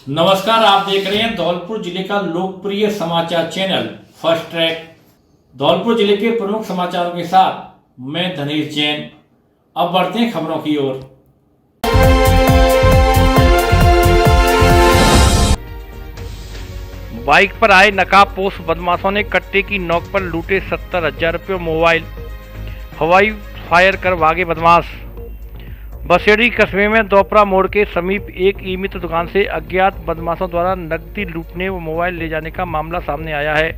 नमस्कार, आप देख रहे हैं धौलपुर जिले का लोकप्रिय समाचार चैनल फर्स्ट ट्रैक। धौलपुर जिले के प्रमुख समाचारों के साथ मैं धनीश जैन। अब बढ़ते हैं खबरों की ओर। बाइक पर आए नकाबपोश बदमाशों ने कट्टे की नोक पर लूटे 70,000 रुपये मोबाइल, हवाई फायर कर भागे बदमाश। बसेड़ी कस्बे में दोपरा मोड़ के समीप एक ई मित्र दुकान से अज्ञात बदमाशों द्वारा नकदी लूटने व मोबाइल ले जाने का मामला सामने आया है।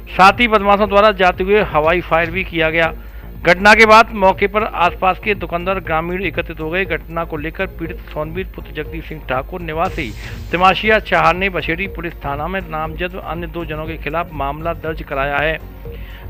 साथ ही बदमाशों द्वारा जाते हुए हवाई फायर भी किया गया। घटना के बाद मौके पर आसपास के दुकानदार ग्रामीण एकत्रित हो गए। घटना को लेकर पीड़ित सोनवीर पुत्र जगदीप सिंह ठाकुर निवासी तिमाशिया चाहर ने बसेड़ी पुलिस थाना में नामजद अन्य 2 जनों के खिलाफ मामला दर्ज कराया है।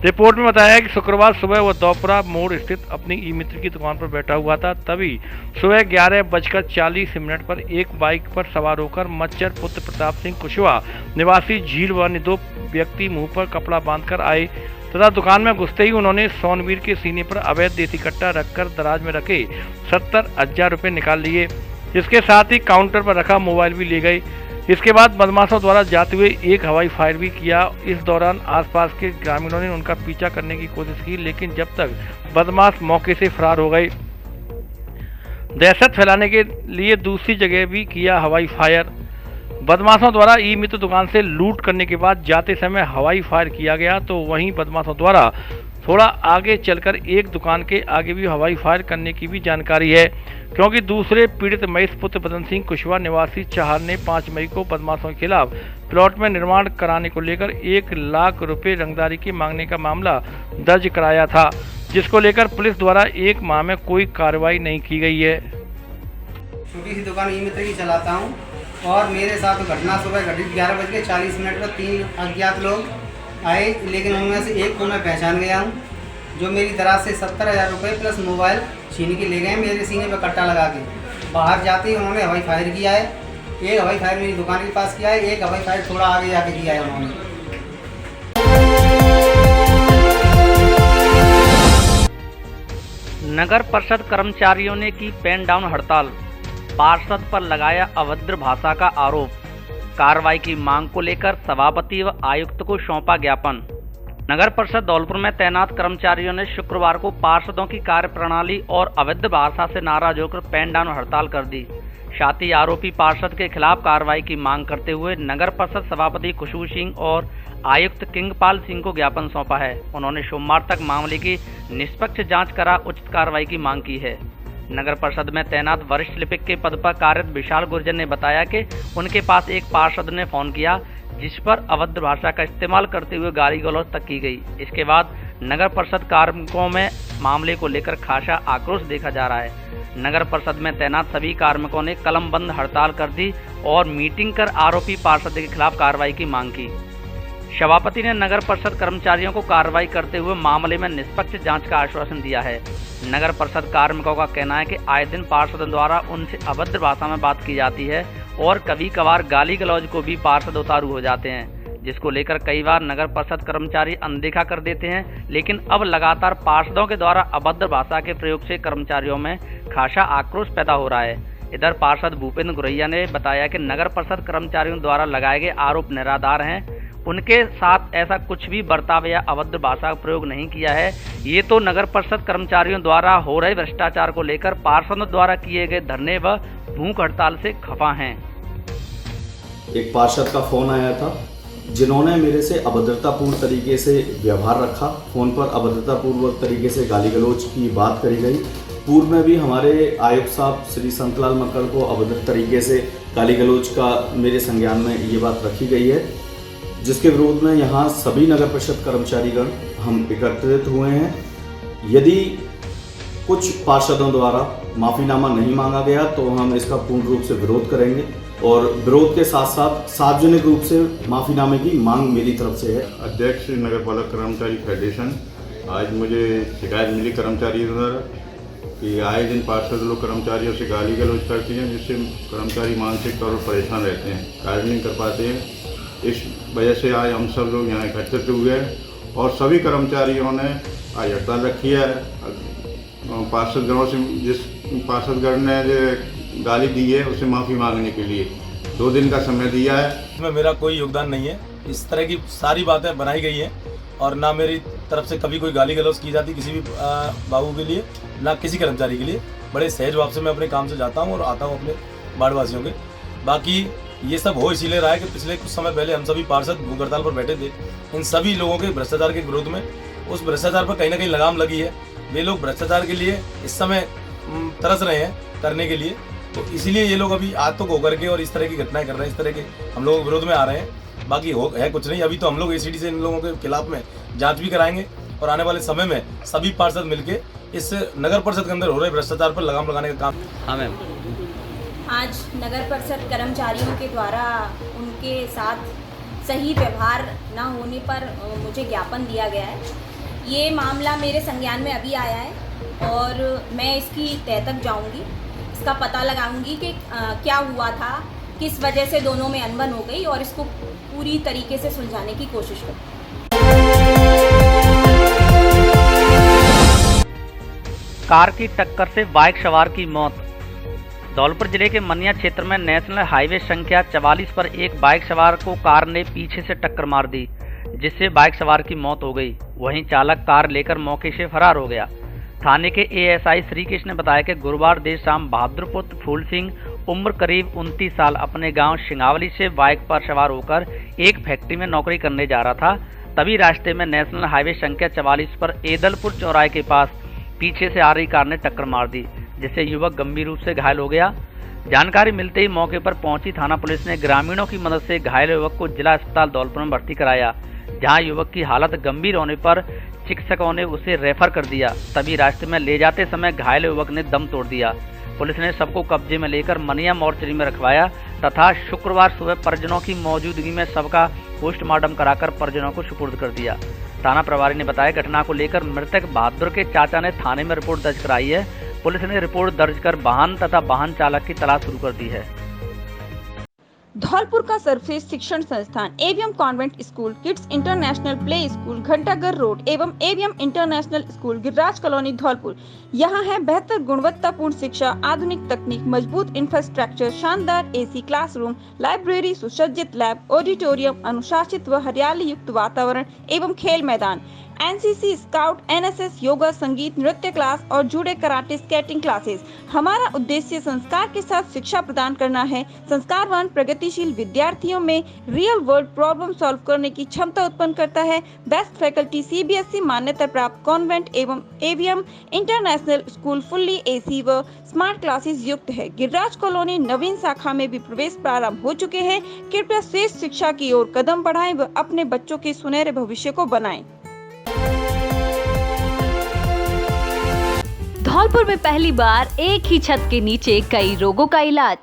रिपोर्ट में बताया है कि शुक्रवार सुबह वह दोपरा मोड़ स्थित अपनी ई मित्र की दुकान पर बैठा हुआ था। तभी सुबह 11:40 पर एक बाइक पर सवार होकर मच्चर पुत्र प्रताप सिंह कुशवाहा निवासी झील व 2 व्यक्ति मुंह पर कपड़ा बांधकर आए तथा दुकान में घुसते ही उन्होंने सोनवीर के सीने पर अवैध देसी कट्टा रखकर दराज में रखे 70,000 रुपये निकाल लिए। इसके साथ ही काउंटर पर रखा मोबाइल भी ले गए। इसके बाद बदमाशों द्वारा जाते हुए एक हवाई फायर भी किया। इस दौरान आसपास के ग्रामीणों ने उनका पीछा करने की कोशिश की, लेकिन जब तक बदमाश मौके से फरार हो गए। दहशत फैलाने के लिए दूसरी जगह भी किया हवाई फायर। बदमाशों द्वारा ई मित्र दुकान से लूट करने के बाद जाते समय हवाई फायर किया गया, तो वहीं बदमाशों द्वारा थोड़ा आगे चलकर एक दुकान के आगे भी हवाई फायर करने की भी जानकारी है, क्योंकि दूसरे पीड़ित महेश पुत्र बदन सिंह कुशवाहा निवासी चाहर ने 5 मई को बदमाशों के खिलाफ प्लॉट में निर्माण कराने को लेकर 1 लाख रुपए रंगदारी की मांगने का मामला दर्ज कराया था, जिसको लेकर पुलिस द्वारा 1 माह में कोई कार्रवाई नहीं की गई है। छोटी सी दुकान ई मित्र की चलाता हूँ और मेरे साथ घटना सुबह घटित 11:40 पर 3 अज्ञात लोग आए, लेकिन उनमें से एक को मैं पहचान गया हूँ, जो मेरी दराज से 70,000 रुपये प्लस मोबाइल छीन के ले गए। मेरे सीने पर कट्टा लगा के बाहर जाते ही उन्होंने हवाई फायर किया है। एक हवाई फायर मेरी दुकान के पास किया है, एक हवाई फायर थोड़ा आगे जाके किया है उन्होंने। नगर परिषद कर्मचारियों ने की पेन डाउन हड़ताल, पार्षद पर लगाया अभद्र भाषा का आरोप। कार्रवाई की मांग को लेकर सभापति व आयुक्त को सौंपा ज्ञापन। नगर परिषद धौलपुर में तैनात कर्मचारियों ने शुक्रवार को पार्षदों की कार्यप्रणाली और अभद्र भाषा से नाराज होकर पेन डाउन हड़ताल कर दी। साथ ही आरोपी पार्षद के खिलाफ कार्रवाई की मांग करते हुए नगर परिषद सभापति खुशबू सिंह और आयुक्त किंगपाल सिंह को ज्ञापन सौंपा है। उन्होंने सोमवार तक मामले की निष्पक्ष जांच करा उचित कार्रवाई की मांग की है। नगर परिषद में तैनात वरिष्ठ लिपिक के पद पर कार्यरत विशाल गुर्जर ने बताया कि उनके पास एक पार्षद ने फोन किया, जिस पर अभद्र भाषा का इस्तेमाल करते हुए गाली गलौज तक की गई। इसके बाद नगर परिषद कार्मिकों में मामले को लेकर खासा आक्रोश देखा जा रहा है। नगर परिषद में तैनात सभी कार्मिकों ने कलमबंद हड़ताल कर दी और मीटिंग कर आरोपी पार्षद के खिलाफ कार्रवाई की मांग की। सभापति ने नगर परिषद कर्मचारियों को कार्रवाई करते हुए मामले में निष्पक्ष जांच का आश्वासन दिया है। नगर परिषद कार्मिकों का कहना है कि आए दिन पार्षदों द्वारा उनसे अभद्र भाषा में बात की जाती है और कभी कभार गाली गलौज को भी पार्षद उतारू हो जाते हैं, जिसको लेकर कई बार नगर परिषद कर्मचारी अनदेखा कर देते हैं। लेकिन अब लगातार पार्षदों के द्वारा अभद्र भाषा के प्रयोग से कर्मचारियों में खासा आक्रोश पैदा हो रहा है। इधर पार्षद भूपेंद्र गुरैया ने बताया कि नगर परिषद कर्मचारियों द्वारा लगाए गए आरोप निराधार हैं। उनके साथ ऐसा कुछ भी बर्ताव या अभद्र भाषा का प्रयोग नहीं किया है। ये तो नगर परिषद कर्मचारियों द्वारा हो रहे भ्रष्टाचार को लेकर पार्षदों द्वारा किए गए धरने व भूख हड़ताल से खफा हैं। एक पार्षद का फोन आया था, जिन्होंने मेरे से अभद्रतापूर्ण तरीके से व्यवहार रखा। फोन पर अभद्रतापूर्वक तरीके से गाली गलौज की बात करी गई। पूर्व में भी हमारे आयुक्त साहब श्री संतलाल मक्कड़ को अभद्र तरीके से गाली गलौज का मेरे संज्ञान में ये बात रखी गई है, जिसके विरोध में यहाँ सभी नगर परिषद कर्मचारीगण हम एकत्रित हुए हैं। यदि कुछ पार्षदों द्वारा माफ़ीनामा नहीं मांगा गया तो हम इसका पूर्ण रूप से विरोध करेंगे और विरोध के साथ साथ सार्वजनिक रूप से माफ़ीनामे की मांग मेरी तरफ से है। अध्यक्ष नगर पालिका कर्मचारी फेडरेशन, आज मुझे शिकायत मिली कर्मचारियों द्वारा कि आए दिन पार्षद लोग कर्मचारियों से गाली गलौज करते हैं, जिससे कर्मचारी मानसिक तौर पर परेशान रहते हैं, कार्य नहीं कर पाते हैं। इस वजह से आज हम सब लोग यहाँ एकत्रित हुए हैं और सभी कर्मचारियों ने आज हड़ताल रखी है। पार्षदगणों से जिस पार्षदगण ने जो गाली दी है उसे माफ़ी मांगने के लिए 2 दिन का समय दिया है। इसमें मेरा कोई योगदान नहीं है। इस तरह की सारी बातें बनाई गई हैं और ना मेरी तरफ से कभी कोई गाली गलौज की जाती किसी भी बाबू के लिए, ना किसी कर्मचारी के लिए। बड़े सहज भाव से मैं अपने काम से जाता हूँ और आता हूँ अपने वार्डवासियों के। बाकी ये सब हो इसीलिए रहा है कि पिछले कुछ समय पहले हम सभी पार्षद भूख हड़ताल पर बैठे थे। इन सभी लोगों के भ्रष्टाचार के विरोध में, उस भ्रष्टाचार पर कहीं ना कहीं लगाम लगी है। वे लोग भ्रष्टाचार के लिए इस समय तरस रहे हैं करने के लिए, तो इसीलिए ये लोग अभी आतंक होकर के और इस तरह की घटनाएं कर रहे हैं, इस तरह के हम लोगों के विरोध में आ रहे हैं। बाकी है कुछ नहीं। अभी तो हम लोग एसीडी से इन लोगों के खिलाफ में जांच भी कराएंगे और आने वाले समय में सभी पार्षद मिलके इस नगर परिषद के अंदर हो रहे भ्रष्टाचार पर लगाम लगाने का काम। हाँ मैम, आज नगर परिषद कर्मचारियों के द्वारा उनके साथ सही व्यवहार न होने पर मुझे ज्ञापन दिया गया है। ये मामला मेरे संज्ञान में अभी आया है और मैं इसकी तह तक जाऊंगी, इसका पता लगाऊंगी कि क्या हुआ था, किस वजह से दोनों में अनबन हो गई और इसको पूरी तरीके से सुलझाने की कोशिश करूँगी। कार की टक्कर से बाइक सवार की मौत। धौलपुर जिले के मनिया क्षेत्र में नेशनल हाईवे संख्या 44 पर एक बाइक सवार को कार ने पीछे से टक्कर मार दी, जिससे बाइक सवार की मौत हो गई। वहीं चालक कार लेकर मौके से फरार हो गया। थाने के एएसआई श्रीकृष्ण ने बताया कि गुरुवार देर शाम बहादुर पुत्र फूल सिंह उम्र करीब 29 साल अपने गांव सिंगावली से बाइक पर सवार होकर एक फैक्ट्री में नौकरी करने जा रहा था। तभी रास्ते में नेशनल हाईवे संख्या 44 पर एदलपुर चौराहे के पास पीछे से आ रही कार ने टक्कर मार दी, जिससे युवक गंभीर रूप से घायल हो गया। जानकारी मिलते ही मौके पर पहुंची थाना पुलिस ने ग्रामीणों की मदद से घायल युवक को जिला अस्पताल धौलपुर में भर्ती कराया, जहां युवक की हालत गंभीर होने पर चिकित्सकों ने उसे रेफर कर दिया। तभी रास्ते में ले जाते समय घायल युवक ने दम तोड़ दिया। पुलिस ने सबको कब्जे में लेकर मनिया मोर्चरी में रखवाया तथा शुक्रवार सुबह परिजनों की मौजूदगी में सबका पोस्टमार्टम कराकर परिजनों को सुपुर्द कर दिया। थाना प्रभारी ने बताया घटना को लेकर मृतक बहादुर के चाचा ने थाने में रिपोर्ट दर्ज कराई है। पुलिस ने रिपोर्ट दर्ज कर वाहन तथा वाहन चालक की तलाश शुरू कर दी है। धौलपुर का सर्वश्रेष्ठ शिक्षण संस्थान AVM convent school, kids international play school, Ghantaghar road एवं AVM international school, Giriraj colony, Dholpur. यहाँ है बेहतर गुणवत्तापूर्ण शिक्षा, आधुनिक तकनीक, मजबूत इंफ्रास्ट्रक्चर, शानदार एसी क्लासरूम, लाइब्रेरी, सुसज्जित लैब, ऑडिटोरियम, अनुशासित व हरियाली युक्त वातावरण एवं खेल मैदान, एनसीसी, स्काउट, एनएसएस, योगा, संगीत, नृत्य क्लास और जुड़े कराटे, स्केटिंग क्लासेस। हमारा उद्देश्य संस्कार के साथ शिक्षा प्रदान करना है। संस्कारवान प्रगतिशील विद्यार्थियों में रियल वर्ल्ड प्रॉब्लम सॉल्व करने की क्षमता उत्पन्न करता है। बेस्ट फैकल्टी सीबीएसई मान्यता प्राप्त कॉन्वेंट एवं AVM international school fully AC व स्मार्ट क्लासेस युक्त है। गिरिराज कॉलोनी नवीन शाखा में भी प्रवेश प्रारंभ हो चुके हैं। कृपया श्रेष्ठ शिक्षा की ओर कदम बढ़ाएं व अपने बच्चों के सुनहरे भविष्य को बनाएं। धौलपुर में पहली बार एक ही छत के नीचे कई रोगों का इलाज,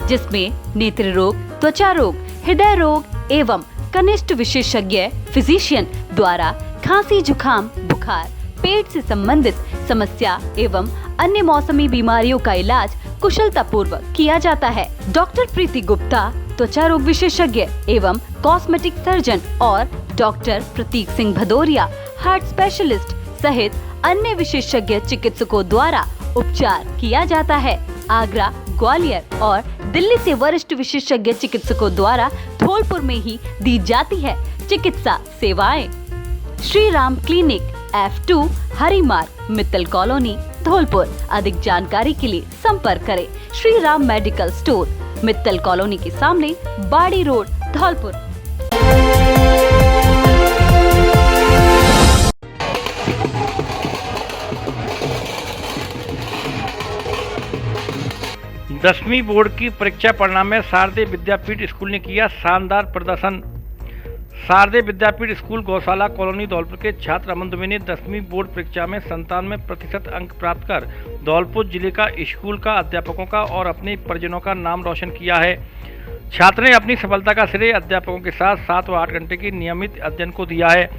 जिसमें नेत्र रोग, त्वचा रोग, हृदय रोग एवं कनिष्ठ विशेषज्ञ फिजिशियन द्वारा खांसी, जुकाम, बुखार, पेट से संबंधित समस्या एवं अन्य मौसमी बीमारियों का इलाज कुशलता पूर्वक किया जाता है। डॉक्टर प्रीति गुप्ता त्वचा रोग विशेषज्ञ एवं कॉस्मेटिक सर्जन और डॉक्टर प्रतीक सिंह भदौरिया हार्ट स्पेशलिस्ट सहित अन्य विशेषज्ञ चिकित्सकों द्वारा उपचार किया जाता है। आगरा, ग्वालियर और दिल्ली से वरिष्ठ विशेषज्ञ चिकित्सकों द्वारा धौलपुर में ही दी जाती है चिकित्सा सेवाएं। श्री राम क्लिनिक, F2 हरी मार्ग, मित्तल कॉलोनी, धौलपुर। अधिक जानकारी के लिए संपर्क करें Shri Ram medical store, Mittal colony के सामने, बाड़ी रोड, धौलपुर। दसवीं बोर्ड की परीक्षा परिणाम में शारदीय विद्यापीठ स्कूल ने किया शानदार प्रदर्शन। शारदीय विद्यापीठ स्कूल गौशाला कॉलोनी धौलपुर के छात्र अमन दुबे ने 10वीं बोर्ड परीक्षा में 97% अंक प्राप्त कर धौलपुर जिले का स्कूल का, अध्यापकों का और अपने परिजनों का नाम रोशन किया है। छात्र ने अपनी सफलता का श्रेय अध्यापकों के साथ 7 व 8 घंटे के नियमित अध्ययन को दिया है।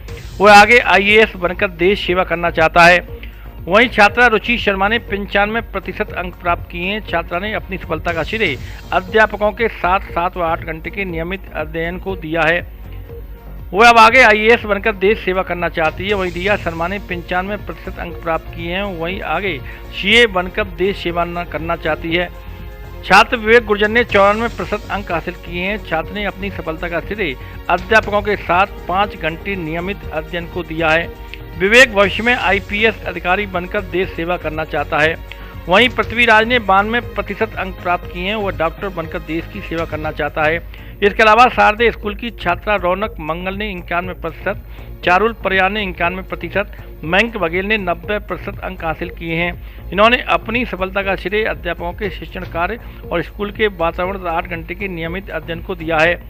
वह आगे IAS बनकर देश सेवा करना चाहता है। वहीं छात्रा रुचि शर्मा ने 95% अंक प्राप्त किए हैं। छात्रा ने अपनी सफलता का श्रेय अध्यापकों के साथ 7 व 8 घंटे के नियमित अध्ययन को दिया है। वह अब आगे IAS बनकर देश सेवा करना चाहती है। वहीं दिया शर्मा ने 95% अंक प्राप्त किए हैं। वहीं आगे CA बनकर देश सेवा करना चाहती है। छात्र विवेक गुर्जर ने 94% अंक हासिल किए हैं। छात्र ने अपनी सफलता का श्रेय अध्यापकों के साथ 5 घंटे नियमित अध्ययन को दिया है। विवेक भविष्य में IPS अधिकारी बनकर देश सेवा करना चाहता है। वहीं पृथ्वीराज ने 92% अंक प्राप्त किए हैं। वह डॉक्टर बनकर देश की सेवा करना चाहता है। इसके अलावा शारदे स्कूल की छात्रा रौनक मंगल ने 91%, चारुल परियार ने 91%, मयंक बघेल ने 90% अंक हासिल किए हैं। इन्होंने अपनी सफलता का श्रेय अध्यापकों के शिक्षण कार्य और स्कूल के वातावरण 8 घंटे के नियमित अध्ययन को दिया है।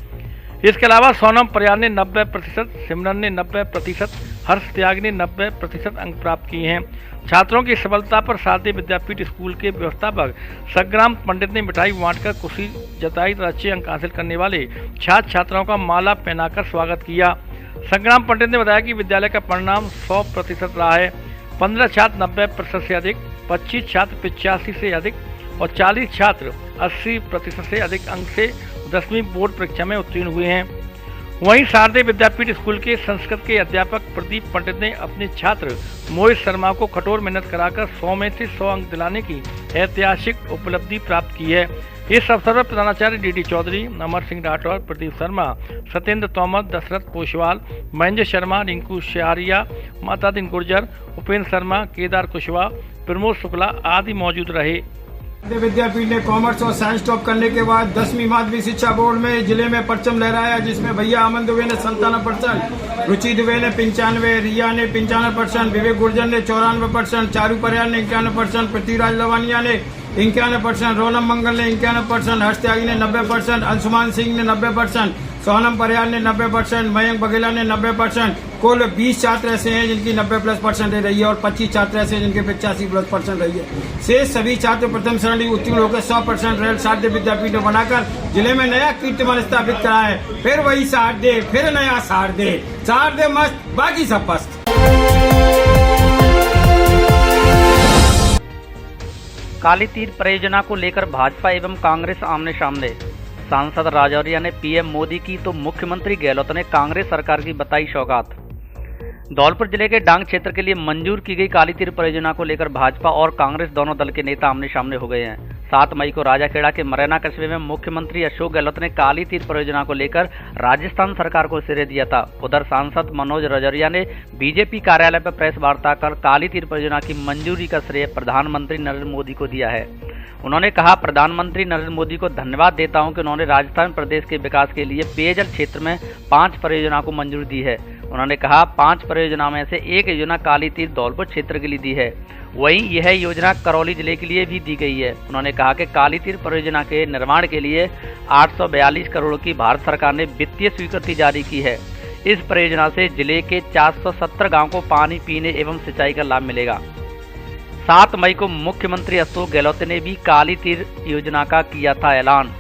इसके अलावा सोनम परियार ने 90%, सिमरन ने 90%, हर्ष त्याग ने 90% अंक प्राप्त किए हैं। छात्रों की सफलता पर शारदे विद्यापीठ स्कूल के व्यवस्थापक संग्राम पंडित ने मिठाई बांटकर खुशी जताई तथा अच्छे अंक हासिल करने वाले छात्र छात्राओं का माला पहनाकर स्वागत किया। संग्राम पंडित ने बताया कि विद्यालय का परिणाम 100% रहा है। 15 छात्र 90% से अधिक, 25 छात्र 85 से अधिक और 40 छात्र 80% से अधिक अंक से 10वीं बोर्ड परीक्षा में उत्तीर्ण हुए हैं। वहीं शारदे विद्यापीठ स्कूल के संस्कृत के अध्यापक प्रदीप पंडित ने अपने छात्र मोहित शर्मा को कठोर मेहनत कराकर 100 में से 100 अंक दिलाने की ऐतिहासिक उपलब्धि प्राप्त की है। इस अवसर पर प्रधानाचार्य DD चौधरी, अमर सिंह राठौर, प्रदीप शर्मा, सत्येंद्र तोमर, दशरथ पोशवाल, महेंद्र शर्मा, रिंकू शहरिया, माता दिन गुर्जर, उपेंद्र शर्मा, केदार कुशवाहा, प्रमोद शुक्ला आदि मौजूद रहे। विद्यापीठ ने कॉमर्स और साइंस टॉप करने के बाद 10वीं माध्यमिक शिक्षा बोर्ड में जिले में परचम लहराया, जिसमें भैया अमन दुबे ने 57%, रुचि दुबे ने 95%, रिया ने 95%, विवेक गुर्जर ने 94%, चारू परियार ने 91%, पृथ्वीराज लवानिया ने 91%, रोनम मंगल ने 91%, हर्ष त्यागी ने 90%, अंशुमान सिंह ने 90%, सोनम परियार ने 90%, मयंक बघेला ने 90%। कुल 20 छात्र ऐसे हैं जिनकी 90+% रही है और 25 छात्र ऐसे हैं जिनके 85+% रही है। से सभी छात्र प्रथम श्रेणी उत्तीर्ण होकर 100% रेल शारदे विद्यापीठ में बनाकर जिले में नया कीर्तिमान स्थापित करा है। फिर वही शारदे, फिर नया शारदे, शारदे मस्त, बाकी सब पस्त। काली तीर परियोजना को लेकर भाजपा एवं कांग्रेस आमने सामने। सांसद राजौरिया ने PM मोदी की तो मुख्यमंत्री गहलोत ने कांग्रेस सरकार की बताई सौगात। धौलपुर जिले के डांग क्षेत्र के लिए मंजूर की गई काली तीर परियोजना को लेकर भाजपा और कांग्रेस दोनों दल के नेता आमने सामने हो गए हैं। 7 मई को राजाखेड़ा के मरैना कस्बे में मुख्यमंत्री अशोक गहलोत ने काली तीर परियोजना को लेकर राजस्थान सरकार को श्रेय दिया था। उधर सांसद मनोज रजौरिया ने बीजेपी कार्यालय पर प्रेस वार्ता कर काली तीर परियोजना की मंजूरी का श्रेय प्रधानमंत्री नरेंद्र मोदी को दिया है। उन्होंने कहा, प्रधानमंत्री नरेंद्र मोदी को धन्यवाद देता हूं कि उन्होंने राजस्थान प्रदेश के विकास के लिए पेयजल क्षेत्र में 5 परियोजना को मंजूरी दी है। उन्होंने कहा, 5 परियोजना में से एक योजना काली तीर धौलपुर क्षेत्र के लिए दी है, वहीं यह योजना करौली जिले के लिए भी दी गई है। उन्होंने कहा कि काली तीर परियोजना के निर्माण के लिए 842 करोड़ की भारत सरकार ने वित्तीय स्वीकृति जारी की है। इस परियोजना से जिले के 470 गाँव को पानी पीने एवं सिंचाई का लाभ मिलेगा। 7 मई को मुख्यमंत्री अशोक गहलोत ने भी काली तीर योजना का किया था ऐलान।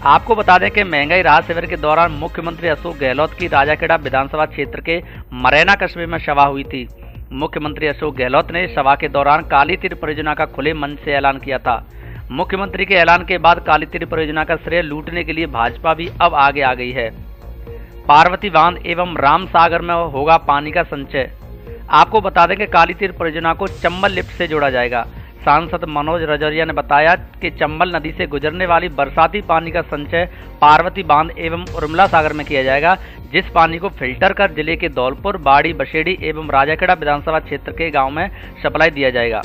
आपको बता दें कि महंगाई राहत शिविर के दौरान मुख्यमंत्री अशोक गहलोत की राजाखेड़ा विधानसभा क्षेत्र के मरैना कस्बे में सभा हुई थी। मुख्यमंत्री अशोक गहलोत ने सभा के दौरान काली तीर परियोजना का खुले मन से ऐलान किया था। मुख्यमंत्री के ऐलान के बाद काली तीर परियोजना का श्रेय लूटने के लिए भाजपा भी अब आगे आ गई है। पार्वती बांध एवं राम सागर में होगा पानी का संचय। आपको बता दें कि काली तीर परियोजना को चंबल लिफ्ट से जोड़ा जाएगा। सांसद मनोज रजौरिया ने बताया कि चंबल नदी से गुजरने वाली बरसाती पानी का संचय पार्वती बांध एवं उर्मिला सागर में किया जाएगा, जिस पानी को फिल्टर कर जिले के धौलपुर, बाड़ी, बसेड़ी एवं राजाखेड़ा विधानसभा क्षेत्र के गांव में सप्लाई दिया जाएगा।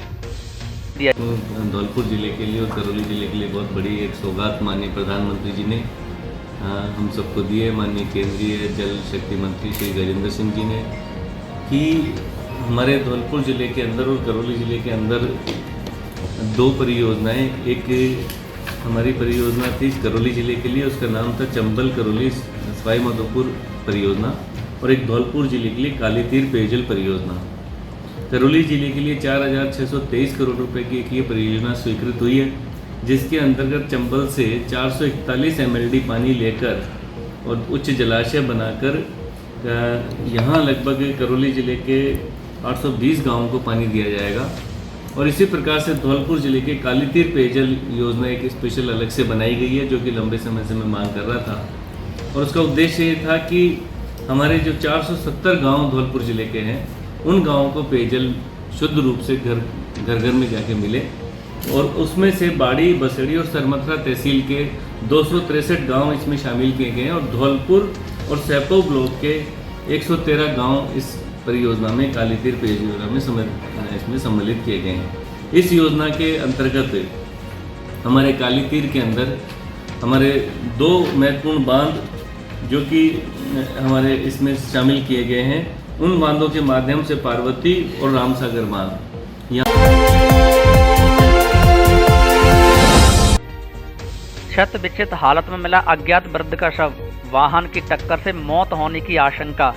धौलपुर जिले के लिए और करौली जिले के लिए बहुत बड़ी एक सौगात माननीय प्रधानमंत्री जी ने हम सबको दी है। माननीय केंद्रीय जल शक्ति मंत्री श्री गजेंद्र सिंह जी ने कि हमारे धौलपुर जिले के अंदर और करौली जिले के अंदर 2 परियोजनाएं, एक हमारी परियोजना थी करौली जिले के लिए, उसका नाम था चंबल करौली सवाई माधोपुर परियोजना, और एक धौलपुर जिले के लिए काली तीर पेयजल परियोजना। करौली जिले के लिए 4,623 करोड़ रुपए की एक ये परियोजना स्वीकृत हुई है, जिसके अंतर्गत चंबल से 441 MLD पानी लेकर और उच्च जलाशय बनाकर यहाँ लगभग करौली जिले के 820 गांवों को पानी दिया जाएगा। और इसी प्रकार से धौलपुर जिले के काली तीर पेयजल योजना एक स्पेशल अलग से बनाई गई है, जो कि लंबे समय से मैं मांग कर रहा था। और उसका उद्देश्य ये था कि हमारे जो 470 गांव धौलपुर जिले के हैं, उन गांवों को पेयजल शुद्ध रूप से घर घर में जाके मिले। और उसमें से बाड़ी, बसेड़ी और सरमथरा तहसील के 263 गांव इसमें शामिल किए गए हैं और धौलपुर और सैपो ब्लॉक के 113 गांव इस परियोजना में काली तीर परियोजना में इसमें सम्मिलित किए गए हैं। इस योजना के अंतर्गत हमारे काली तीर के अंदर हमारे 2 महत्वपूर्ण बांध जो कि हमारे इसमें शामिल किए गए हैं, उन बांधों के माध्यम से पार्वती और रामसागर बांध क्षत विक्षत हालत में मिला अज्ञात वृद्ध का शव, वाहन की टक्कर से मौत होने की आशंका।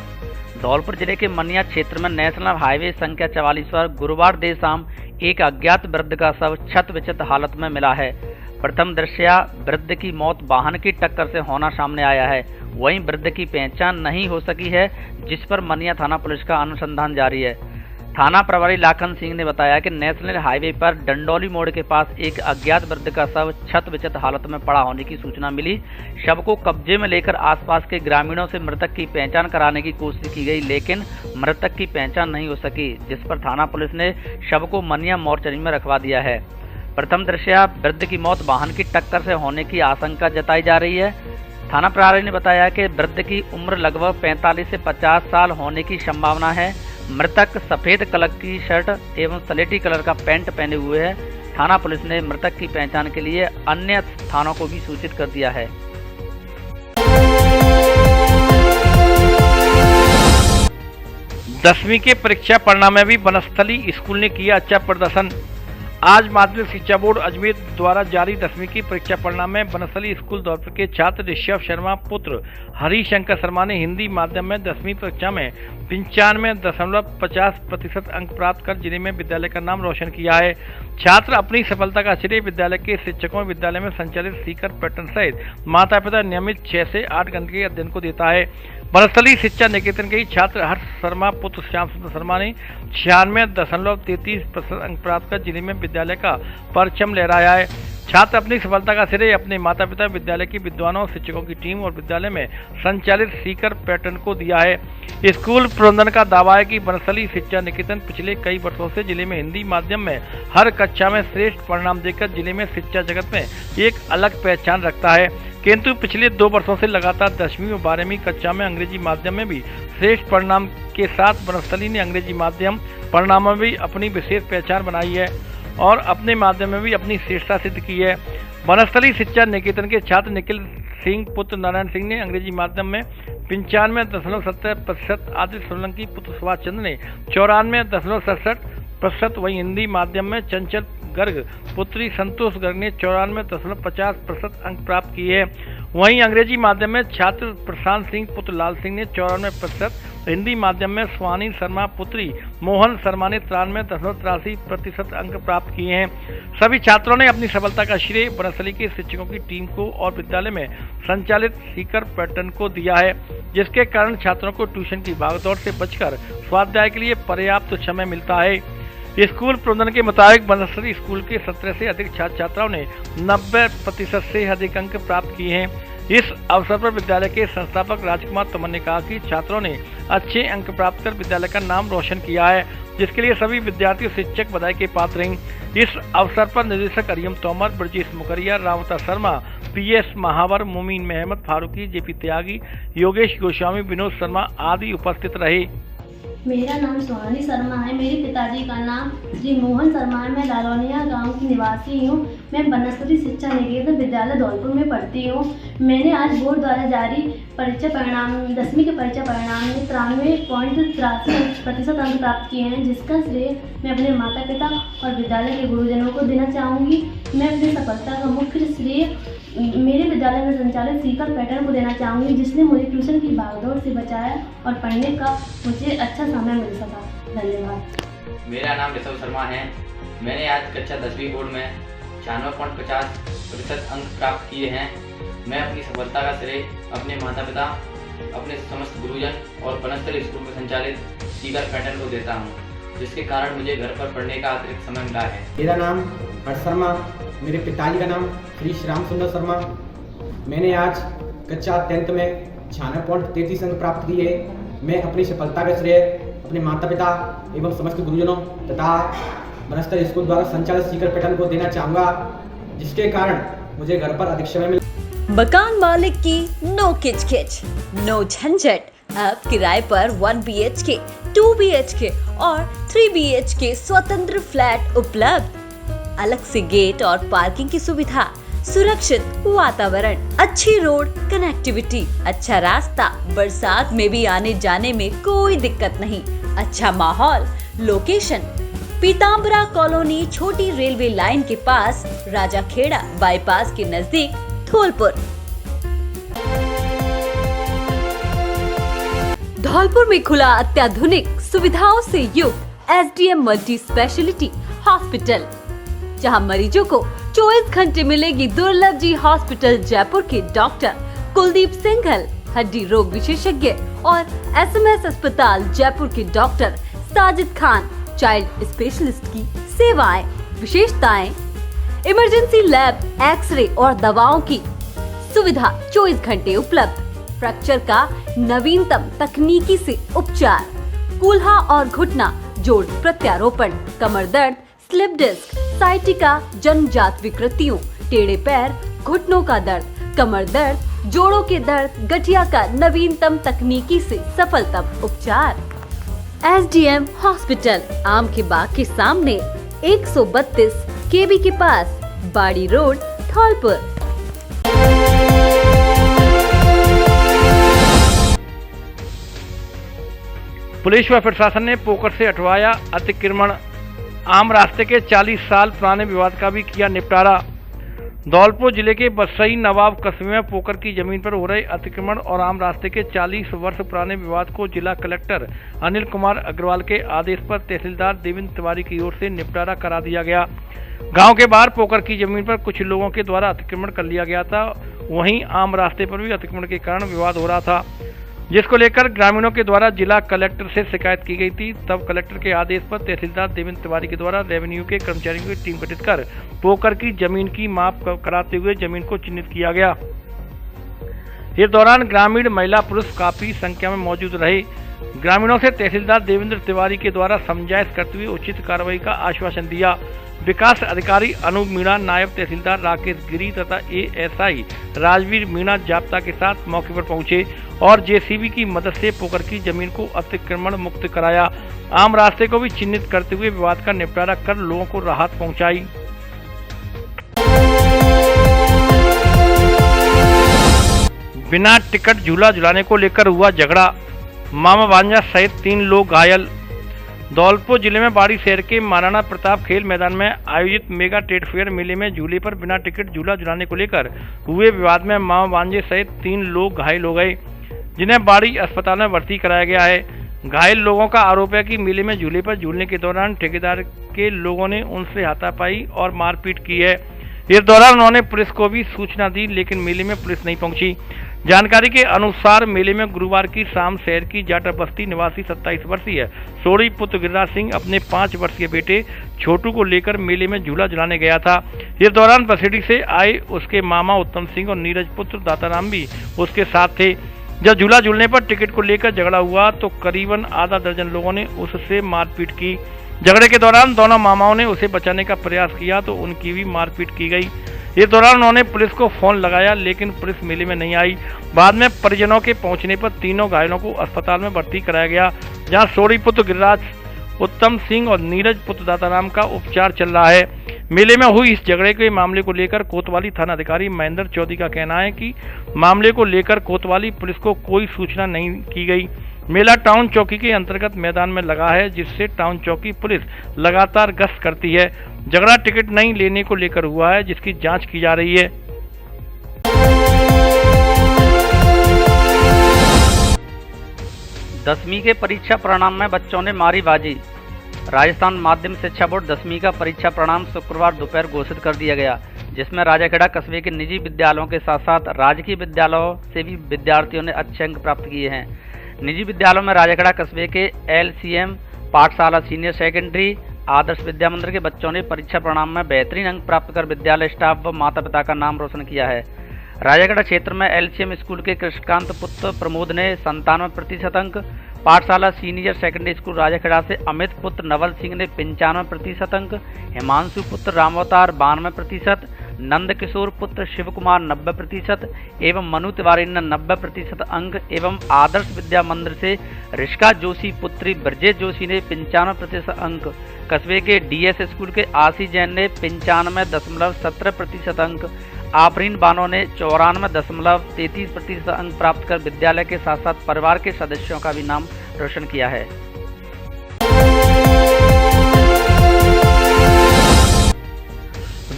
धौलपुर जिले के मनिया क्षेत्र में नेशनल हाईवे संख्या 44 पर गुरुवार देर शाम एक अज्ञात वृद्ध का शव क्षत विक्षत हालत में मिला है। प्रथम दृष्टया वृद्ध की मौत वाहन की टक्कर से होना सामने आया है। वहीं वृद्ध की पहचान नहीं हो सकी है, जिस पर मनिया थाना पुलिस का अनुसंधान जारी है। थाना प्रभारी लाखन सिंह ने बताया कि नेशनल हाईवे पर डंडौली मोड़ के पास एक अज्ञात वृद्ध का शव क्षत विक्षत हालत में पड़ा होने की सूचना मिली। शव को कब्जे में लेकर आसपास के ग्रामीणों से मृतक की पहचान कराने की कोशिश की गई, लेकिन मृतक की पहचान नहीं हो सकी, जिस पर थाना पुलिस ने शव को मनिया मोर्चरी में रखवा दिया है। प्रथम दृष्टया वृद्ध की मौत वाहन की टक्कर से होने की आशंका जताई जा रही है। थाना प्रभारी ने बताया कि वृद्ध की उम्र लगभग 45 से 50 साल होने की संभावना है। मृतक सफेद कलर की शर्ट एवं सलेटी कलर का पैंट पहने हुए है। थाना पुलिस ने मृतक की पहचान के लिए अन्य थानों को भी सूचित कर दिया है। दसवीं के परीक्षा परिणाम में भी बनस्थली स्कूल ने किया अच्छा प्रदर्शन। आज माध्यमिक शिक्षा बोर्ड अजमेर द्वारा जारी 10वीं की परीक्षा परिणाम में बनस्थली स्कूल धौलपुर के छात्र ऋषभ शर्मा पुत्र हरिशंकर शर्मा ने हिंदी माध्यम में 10वीं परीक्षा में 95.50% अंक प्राप्त कर जिले में विद्यालय का नाम रोशन किया है। छात्र अपनी सफलता का श्रेय विद्यालय के शिक्षकों, विद्यालय में संचालित सीकर पैटर्न सहित माता पिता नियमित 6 से 8 घंटे के अध्ययन को देता है। बनस्थली शिक्षा निकेतन के छात्र हर्ष शर्मा पुत्र श्याम सुंदर शर्मा ने 96.33% अंक प्राप्त कर जिले में विद्यालय का परचम लहराया है। छात्र अपनी सफलता का श्रेय अपने माता पिता, विद्यालय के विद्वानों, शिक्षकों की टीम और विद्यालय में संचालित सीकर पैटर्न को दिया है। स्कूल प्रबंधन का दावा है कि बनस्थली शिक्षा निकेतन पिछले कई वर्षों से जिले में हिंदी माध्यम में हर कक्षा में श्रेष्ठ परिणाम देकर जिले में शिक्षा जगत में एक अलग पहचान रखता है, किंतु पिछले 2 वर्षों से लगातार 10वीं और 12वीं कक्षा में अंग्रेजी माध्यम में भी श्रेष्ठ परिणाम के साथ बनस्थली ने अंग्रेजी माध्यम परिणामों में भी अपनी विशेष पहचान बनाई है और अपने माध्यम में भी अपनी श्रेष्ठता सिद्ध की है। बनस्थली शिक्षा निकेतन के छात्र निखिल सिंह पुत्र नारायण सिंह ने अंग्रेजी माध्यम में 95.70%, आदित्य सोलंकी पुत्र सुभाष चंद्र ने 94.67%, वहीं हिंदी माध्यम में चंचल गर्ग पुत्री संतोष गर्ग ने 94.50% अंक प्राप्त किए हैं। वहीं अंग्रेजी माध्यम में छात्र प्रशांत सिंह पुत्र लाल सिंह ने 94%, हिंदी माध्यम में स्वानी शर्मा पुत्री मोहन शर्मा ने 93.83% अंक प्राप्त किए हैं। सभी छात्रों ने अपनी सफलता का श्रेय बनस्थली के शिक्षकों की टीम को और विद्यालय में संचालित सीकर पैटर्न को दिया है, जिसके कारण छात्रों को ट्यूशन की भागदौड़ से बचकर स्वाध्याय के लिए पर्याप्त समय मिलता है। स्कूल प्रबंधन के मुताबिक बनस्थली स्कूल के 17 से अधिक छात्र छात्राओं ने 90% से अधिक अंक प्राप्त किए हैं। इस अवसर पर विद्यालय के संस्थापक राजकुमार तमन ने कहा कि छात्रों ने अच्छे अंक प्राप्त कर विद्यालय का नाम रोशन किया है, जिसके लिए सभी विद्यार्थी और शिक्षक बधाई के पात्र हैं। इस अवसर पर निदेशक अरियम तोमर, ब्रजेश मुखरिया, रावता शर्मा, PS महावर, मुमीन महमद फारूकी, JP त्यागी, योगेश गोस्वामी, विनोद शर्मा आदि उपस्थित रहे। मेरा नाम सुहानी शर्मा है। मेरे पिताजी का नाम श्री मोहन शर्मा है। मैं लालौनिया गांव की निवासी हूँ। मैं बनस्थली शिक्षा निकेतन विद्यालय धौलपुर में पढ़ती हूँ। मैंने आज बोर्ड द्वारा जारी परीक्षा परिणाम 10वीं के परीक्षा परिणाम में 93.83% अंक प्राप्त किए हैं, जिसका श्रेय मैं अपने माता पिता और विद्यालय के गुरुजनों को देना चाहूँगी। मैं अपनी सफलता का मुख्य श्रेय मेरे विद्यालय में संचालित सीकर पैटर्न को देना चाहूँगी, जिसने मुझे ट्यूशन की भागदौड़ से बचाया और पढ़ने का मुझे अच्छा समय मिल सका। धन्यवाद। मेरा नाम ऋषभ शर्मा है। मैंने आज कक्षा 10वीं बोर्ड में 96.50% अंक प्राप्त किए हैं। मैं अपनी सफलता का श्रेय अपने माता पिता, अपने समस्त गुरुजन और बनस्थली स्कूल में संचालित सीकर पैटर्न को देता हूँ, जिसके कारण मुझे घर पर पढ़ने का अतिरिक्त समय मिला है। मेरा नाम हर्ष शर्मा, मेरे पिताजी का नाम श्री श्याम सुंदर शर्मा। मैंने आज कक्षा 10th में 96.33 अंक प्राप्त किए। मैं अपनी सफलता का श्रेय अपने माता पिता एवं समस्त गुरुजनों तथा बनस्तर स्कूल द्वारा संचालित सीकर पैटर्न को देना चाहूँगा, जिसके कारण मुझे घर पर अधिक समय मिले। मकान मालिक की नो किचकिच, नो झंझट। अब किराए पर 1 BHK, 2 BHK और 3 BHK स्वतंत्र फ्लैट उपलब्ध। अलग से गेट और पार्किंग की सुविधा, सुरक्षित वातावरण, अच्छी रोड कनेक्टिविटी, अच्छा रास्ता, बरसात में भी आने जाने में कोई दिक्कत नहीं, अच्छा माहौल। लोकेशन पीताम्बरा कॉलोनी, छोटी रेलवे लाइन के पास, राजा खेड़ा बाईपास के नजदीक, धौलपुर। धौलपुर में खुला अत्याधुनिक सुविधाओं से युक्त SDM मल्टी स्पेशलिटी हॉस्पिटल, जहां मरीजों को 24 घंटे मिलेगी दुर्लभ जी हॉस्पिटल जयपुर के डॉक्टर कुलदीप सिंघल, हड्डी रोग विशेषज्ञ, और SMS अस्पताल जयपुर के doctor Sajid Khan, child specialist की सेवाएं। विशेषताएं: इमरजेंसी लैब, एक्सरे और दवाओं की सुविधा 24 घंटे उपलब्ध। फ्रैक्चर का नवीनतम तकनीकी से उपचार, कूल्हा और घुटना जोड़ प्रत्यारोपण, कमर दर्द, स्लिप डिस्क, साइटिका, जन्मजात विकृतियों, टेढ़े पैर, घुटनों का दर्द, कमर दर्द, जोड़ों के दर्द, गठिया का नवीनतम तकनीकी से सफलतम उपचार। SDM हॉस्पिटल, आम के बाग के सामने, 132 KB के पास, बाड़ी रोड, धौलपुर। पुलिस व प्रशासन ने पोकर से हटवाया अतिक्रमण। आम रास्ते के 40 साल पुराने विवाद का भी किया निपटारा। धौलपुर जिले के बसई नवाब कस्बे में पोकर की जमीन पर हो रहे अतिक्रमण और आम रास्ते के 40 वर्ष पुराने विवाद को जिला कलेक्टर अनिल कुमार अग्रवाल के आदेश पर तहसीलदार देवेंद्र तिवारी की ओर से निपटारा करा दिया गया। गांव के बाहर पोकर की जमीन पर कुछ लोगों के द्वारा अतिक्रमण कर लिया गया था, वहीं आम रास्ते पर भी अतिक्रमण के कारण विवाद हो रहा था, जिसको लेकर ग्रामीणों के द्वारा जिला कलेक्टर से शिकायत की गई थी। तब कलेक्टर के आदेश पर तहसीलदार देवेंद्र तिवारी के द्वारा रेवेन्यू के कर्मचारियों की टीम गठित कर पोकर की जमीन की माप कराते हुए जमीन को चिन्हित किया गया। इस दौरान ग्रामीण, महिला, पुरुष काफी संख्या में मौजूद रहे। ग्रामीणों से तहसीलदार देवेंद्र तिवारी के द्वारा समझाइश करते हुए उचित कार्रवाई का आश्वासन दिया। विकास अधिकारी अनूप मीणा, नायब तहसीलदार राकेश गिरी तथा ASI राजवीर मीणा जाप्ता के साथ मौके पर पहुंचे और JCB की मदद से पोकर की जमीन को अतिक्रमण मुक्त कराया। आम रास्ते को भी चिन्हित करते हुए विवाद का निपटारा कर लोगों को राहत पहुंचाई। बिना टिकट झूला झुलाने को लेकर हुआ झगड़ा, मामा भांजा सहित 3 लोग घायल। धौलपुर जिले में बाड़ी शहर के महाराणा प्रताप खेल मैदान में आयोजित मेगा ट्रेड फेयर मेले में झूले पर बिना टिकट झूला झुलाने को लेकर हुए विवाद में मामा भांजे सहित 3 लोग घायल हो गए, जिन्हें बाड़ी अस्पताल में भर्ती कराया गया है। घायल लोगों का आरोप है कि मेले में झूले पर झूलने के दौरान ठेकेदार के लोगों ने उनसे हाथापाई और मारपीट की है। इस दौरान उन्होंने पुलिस को भी सूचना दी, लेकिन मेले में पुलिस नहीं पहुंची। जानकारी के अनुसार मेले में गुरुवार की शाम शहर की जाटर बस्ती निवासी 27 वर्षीय सोड़ी पुत्र गिरिराज सिंह अपने 5 वर्षीय बेटे छोटू को लेकर मेले में झूला झुलाने गया था। इस दौरान बसेड़ी से आए उसके मामा उत्तम सिंह और नीरज पुत्र दाताराम भी उसके साथ थे। जब झूला झूलने पर टिकट को लेकर झगड़ा हुआ तो करीबन आधा दर्जन लोगों ने उससे मारपीट की। झगड़े के दौरान दोनों मामाओं ने उसे बचाने का प्रयास किया तो उनकी भी मारपीट की गई। इस दौरान उन्होंने पुलिस को फोन लगाया, लेकिन पुलिस मेले में नहीं आई। बाद में परिजनों के पहुंचने पर तीनों घायलों को अस्पताल में भर्ती कराया गया, जहां सोड़ी पुत्र गिरिराज, उत्तम सिंह और नीरज पुत्र दाताराम का उपचार चल रहा है। मेले में हुई इस झगड़े के मामले को लेकर कोतवाली थाना अधिकारी महेंद्र चौधरी का कहना है कि मामले को लेकर कोतवाली पुलिस को कोई सूचना नहीं की गई। मेला टाउन चौकी के अंतर्गत मैदान में लगा है, जिससे टाउन चौकी पुलिस लगातार गश्त करती है। झगड़ा टिकट नहीं लेने को लेकर हुआ है, जिसकी जांच की जा रही है। दसवीं के परीक्षा परिणाम में बच्चों ने मारी बाजी। राजस्थान माध्यमिक शिक्षा बोर्ड 10वीं का परीक्षा परिणाम शुक्रवार दोपहर घोषित कर दिया गया, जिसमें राजाखेड़ा कस्बे के निजी विद्यालयों के साथ साथ राजकीय विद्यालयों से भी विद्यार्थियों ने अच्छे अंक प्राप्त किए हैं। निजी विद्यालयों में राजाखेड़ा कस्बे के LCM पाठशाला सीनियर सेकेंडरी आदर्श विद्या मंदिर के बच्चों ने परीक्षा परिणाम में बेहतरीन अंक प्राप्त कर विद्यालय स्टाफ व माता पिता का नाम रोशन किया है। राजाखेड़ा क्षेत्र में LCM स्कूल के कृष्णकांत पुत्र प्रमोद ने 97% अंक, पाठशाला सीनियर सेकेंडरी स्कूल राजाखेड़ा से अमित पुत्र नवल सिंह ने 95% अंक, हिमांशु पुत्र रामावतार 92%, नंद किशोर पुत्र शिव कुमार 90% एवं मनु तिवारी ने 90% अंक एवं आदर्श विद्या मंदिर से ऋषिका जोशी पुत्री ब्रजेश जोशी ने 95% अंक, कस्बे के डीएस स्कूल के आशीष जैन ने 95.17% अंक, आफरीन बानो ने 94.33% अंक प्राप्त कर विद्यालय के साथ साथ परिवार के सदस्यों का भी नाम रोशन किया है।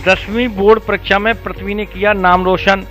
दसवीं बोर्ड परीक्षा में पृथ्वी ने किया नाम रोशन।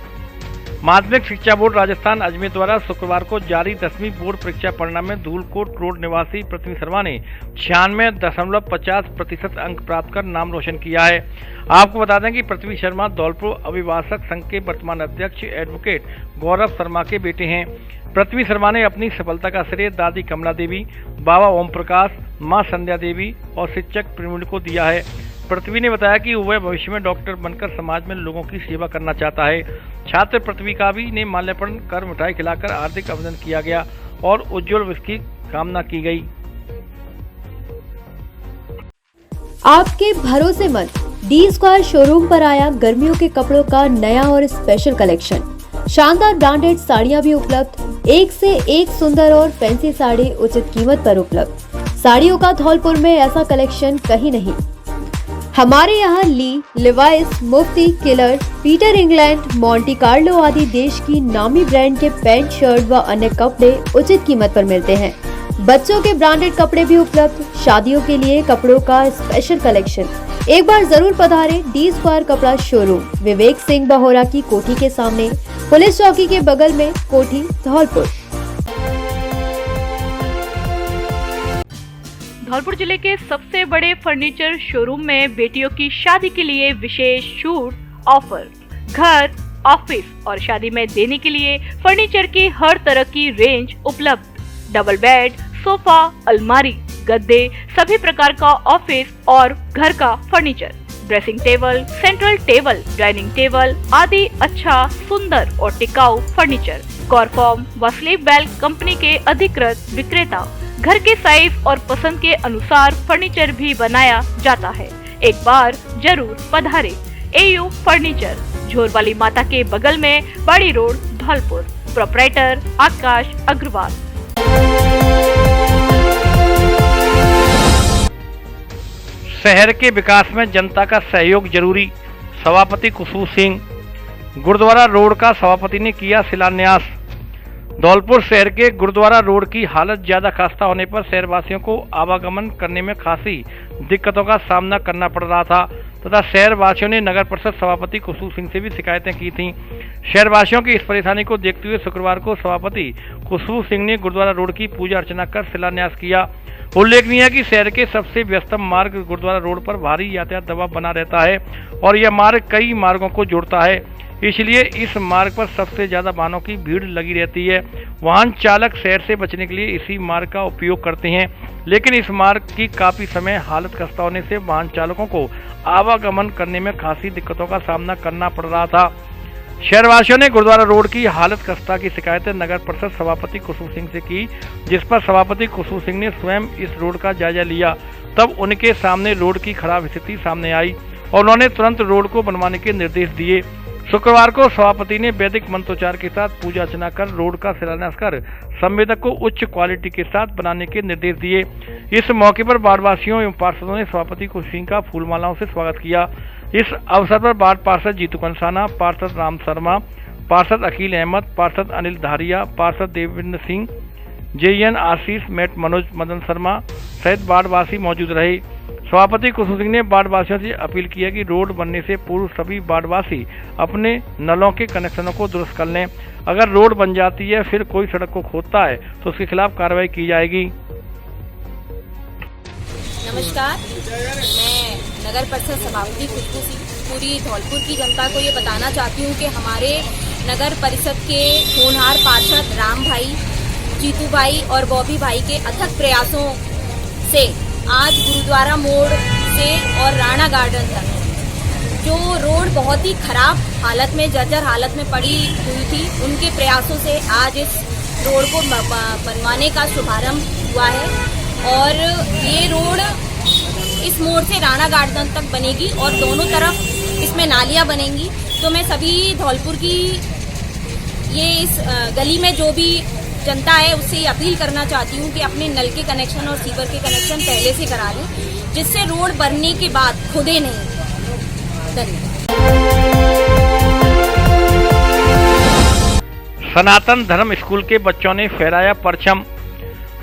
माध्यमिक शिक्षा बोर्ड राजस्थान अजमेर द्वारा शुक्रवार को जारी 10वीं बोर्ड परीक्षा परिणाम में धूलकोट रोड निवासी पृथ्वी शर्मा ने 96.50% अंक प्राप्त कर नाम रोशन किया है। आपको बता दें कि पृथ्वी शर्मा धौलपुर अभिभाषक संघ के वर्तमान अध्यक्ष एडवोकेट गौरव शर्मा के बेटे हैं। पृथ्वी शर्मा ने अपनी सफलता का श्रेय दादी कमला देवी, बाबा ओम प्रकाश, मां संध्या देवी और शिक्षक प्रवीण को दिया है। पृथ्वी ने बताया कि वह भविष्य में डॉक्टर बनकर समाज में लोगों की सेवा करना चाहता है। छात्र पृथ्वी का भी ने माल्यार्पण कर मिठाई खिलाकर हार्दिक अभिनंदन किया गया और उज्जवल भविष्य की कामना की गई। आपके भरोसेमंद डी स्क्वायर शोरूम पर आया गर्मियों के कपड़ों का नया और स्पेशल कलेक्शन। शानदार ब्रांडेड साड़ियां भी उपलब्ध, एक से एक सुंदर और फैंसी साड़ी उचित कीमत पर उपलब्ध। साड़ियों का धौलपुर में ऐसा कलेक्शन कहीं नहीं। हमारे यहाँ Lee, Levi's, Mufti, Killer, Peter England, Monte Carlo आदि देश की नामी ब्रांड के पैंट, शर्ट व अन्य कपड़े उचित कीमत पर मिलते हैं। बच्चों के ब्रांडेड कपड़े भी उपलब्ध, शादियों के लिए कपड़ों का स्पेशल कलेक्शन। एक बार जरूर पधारें डी स्क्वायर कपड़ा शोरूम, विवेक सिंह बहोरा की कोठी के सामने, पुलिस चौकी के बगल में, कोठी, धौलपुर। धौलपुर जिले के सबसे बड़े फर्नीचर शोरूम में बेटियों की शादी के लिए विशेष छूट ऑफर। घर, ऑफिस और शादी में देने के लिए फर्नीचर की हर तरह की रेंज उपलब्ध। डबल बेड, सोफा, अलमारी, गद्दे, सभी प्रकार का ऑफिस और घर का furniture, dressing table, central table, dining table आदि अच्छा, सुंदर और टिकाऊ फर्नीचर। कॉरफॉर्म व स्लीप बेल्ट कंपनी के अधिकृत विक्रेता। घर के साइज और पसंद के अनुसार फर्नीचर भी बनाया जाता है। एक बार जरूर पधारे। एयू फर्नीचर, झोरवाली माता के बगल में, बड़ी रोड, धौलपुर। प्रोपराइटर आकाश अग्रवाल। शहर के विकास में जनता का सहयोग जरूरी, सभापति कुशबू सिंह। गुरुद्वारा रोड का सभापति ने किया शिलान्यास। धौलपुर शहर के गुरुद्वारा रोड की हालत ज्यादा खस्ता होने पर शहरवासियों को आवागमन करने में खासी दिक्कतों का सामना करना पड़ रहा था तथा शहरवासियों ने नगर परिषद सभापति कुशबू सिंह से भी शिकायतें की थीं। शहरवासियों की इस परेशानी को देखते हुए शुक्रवार को सभापति कुशबू सिंह ने गुरुद्वारा रोड की पूजा अर्चना कर शिलान्यास किया। उल्लेखनीय है कि शहर के सबसे व्यस्तम मार्ग गुरुद्वारा रोड पर भारी यातायात दबाव बना रहता है और यह मार्ग कई मार्गों को जोड़ता है, इसलिए इस मार्ग पर सबसे ज्यादा वाहनों की भीड़ लगी रहती है। वाहन चालक शहर से बचने के लिए इसी मार्ग का उपयोग करते हैं, लेकिन इस मार्ग की काफी समय हालत खस्ता होने से वाहन चालकों को आवागमन करने में खासी दिक्कतों का सामना करना पड़ रहा था। शहरवासियों ने गुरुद्वारा रोड की हालत खस्ता की शिकायतें नगर परिषद सभापति कुशबू सिंह से की, जिस पर सभापति कुशबू सिंह ने स्वयं इस रोड का जायजा लिया। तब उनके सामने रोड की खराब स्थिति सामने आई और उन्होंने तुरंत रोड को बनवाने के निर्देश दिए। शुक्रवार को सभापति ने वैदिक मंत्रोच्चार के साथ पूजा अर्चना कर रोड का शिलान्यास कर संवेदक को उच्च क्वालिटी के साथ बनाने के निर्देश दिए। इस मौके पर वार्डवासियों एवं पार्षदों ने सभापति कुशबू सिंह का फूलमालाओं से स्वागत किया। इस अवसर पर वार्ड पार्षद जीतू कंसाना, पार्षद राम शर्मा, पार्षद अकील अहमद, पार्षद अनिल धारिया, पार्षद देवेंद्र सिंह, जेएन आशीष, मेट मनोज मदन शर्मा सहित वार्डवासी मौजूद रहे। सभापति कुशबू सिंह ने वार्डवासियों से अपील किया कि रोड बनने से पूर्व सभी वार्डवासी अपने नलों के कनेक्शनों को दुरुस्त कर लें। अगर रोड बन जाती है फिर कोई सड़क को खोदता है तो उसके खिलाफ कार्रवाई की जाएगी। नमस्कार, मैं नगर परिषद सभापति कुशबू सिंह पूरी धौलपुर की जनता को ये बताना चाहती हूँ कि हमारे नगर परिषद के होनहार पार्षद राम भाई, जीतू भाई और बॉबी भाई के अथक प्रयासों से आज गुरुद्वारा मोड़ से और राणा गार्डन तक जो रोड बहुत ही खराब हालत में, जर्जर हालत में पड़ी हुई थी, उनके प्रयासों से आज इस रोड को बनवाने का शुभारंभ हुआ है और ये रोड इस मोड़ से राणा गार्डन तक बनेगी और दोनों तरफ इसमें नालियाँ बनेंगी। तो मैं सभी धौलपुर की ये इस गली में जो भी जनता है उससे ये अपील करना चाहती हूँ कि अपने नल के कनेक्शन और सीवर के कनेक्शन पहले से करा लें, जिससे रोड बनने के बाद खुदे नहीं। धन्यवाद। सनातन धर्म स्कूल के बच्चों ने फहराया परचम।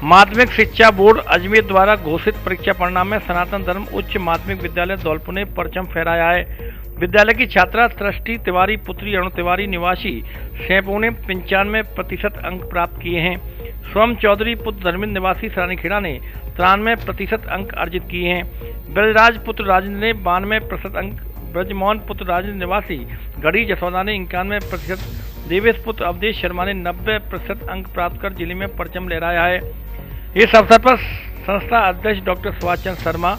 माध्यमिक शिक्षा बोर्ड अजमेर द्वारा घोषित परीक्षा परिणाम में सनातन धर्म उच्च माध्यमिक विद्यालय धौलपुर ने परचम फहराया है। विद्यालय की छात्रा सृष्टि तिवारी पुत्री अरुण तिवारी निवासी सैंपू ने 95% अंक प्राप्त किए हैं। स्वयं चौधरी पुत्र धर्मेंद्र निवासी सरानीखेड़ा ने 93% अंक अर्जित किए हैं। ब्रजराज पुत्र राजेंद्र ने 92% अंक, ब्रजमोहन पुत्र राजेंद्र निवासी गढ़ी जसौदा ने 91%, देवेश पुत्र अवधेश शर्मा ने 90% अंक प्राप्त कर जिले में परचम लहराया है। इस अवसर पर संस्था अध्यक्ष डॉक्टर सुभाष चंद्र शर्मा,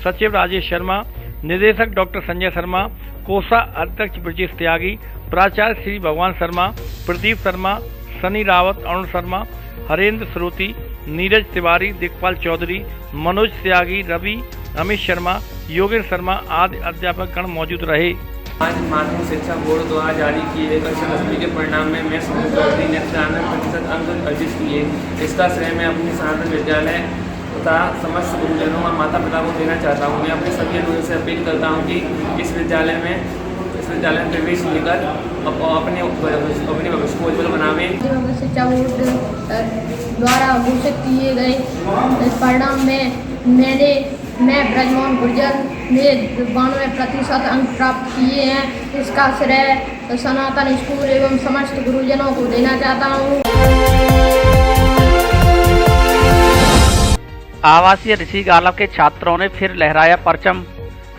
सचिव राजेश शर्मा, निदेशक डॉक्टर संजय शर्मा, कोषा अध्यक्ष ब्रजेश त्यागी, प्राचार्य श्री भगवान शर्मा, प्रदीप शर्मा, सनी रावत, अरुण शर्मा, हरेंद्र श्रोती, नीरज तिवारी, दिग्पाल चौधरी, मनोज त्यागी, रवि, अमित शर्मा, योगेंद्र शर्मा आदि अध्यापक गण मौजूद रहे। आज माध्यमिक शिक्षा बोर्ड द्वारा जारी किए गए कक्षा 10वीं के परिणाम में मैं सोनू चौधरी ने 93% अंक अर्जित किए। इसका श्रेय मैं अपने सनातन विद्यालय तथा समस्त गुरुजनों और माता पिता को देना चाहता हूँ। मैं अपने सभी लोगों से अपील करता हूँ कि इस विद्यालय में प्रवेश लेकर अपने भविष्य को उज्ज्वल बनावे। शिक्षा बोर्ड द्वारा घोषित किए गए परिणाम में मैं ब्रजमोहन गुर्जर ने 92% अंक प्राप्त किए हैं। इसका श्रेय सनातन स्कूल एवं समस्त गुरुजनों को देना चाहता हूँ। आवासीय ऋषि गालब के छात्रों ने फिर लहराया परचम।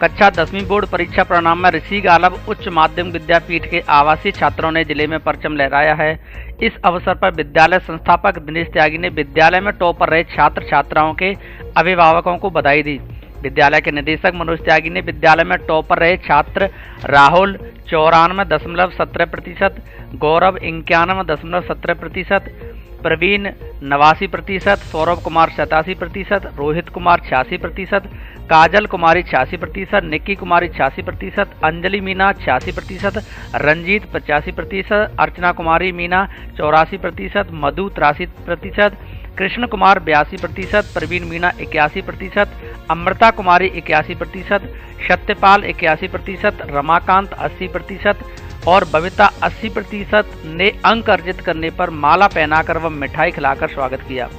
कक्षा 10वीं बोर्ड परीक्षा परिणाम में ऋषि गालब उच्च माध्यमिक विद्यापीठ के आवासीय छात्रों ने जिले में परचम लहराया है। इस अवसर पर विद्यालय संस्थापक दिनेश त्यागी ने विद्यालय में टॉपर रहे छात्र छात्राओं के अभिभावकों को बधाई दी। विद्यालय के निदेशक मनोज त्यागी ने विद्यालय में टॉपर रहे छात्र राहुल 94.17%, गौरव 91.17%, प्रवीण 89%, सौरभ कुमार 87%, रोहित कुमार 86%, काजल कुमारी 86%, निक्की कुमारी 86%, अंजलि मीना 86%, रंजीत 85%, अर्चना कुमारी मीना 84%, मधु 83%, कृष्ण कुमार 82%, प्रवीण मीना 81%, अमृता कुमारी 81%, सत्यपाल 81%, रमाकांत 80% और बबीता 80% ने अंक अर्जित करने पर माला पहनाकर व मिठाई खिलाकर स्वागत किया।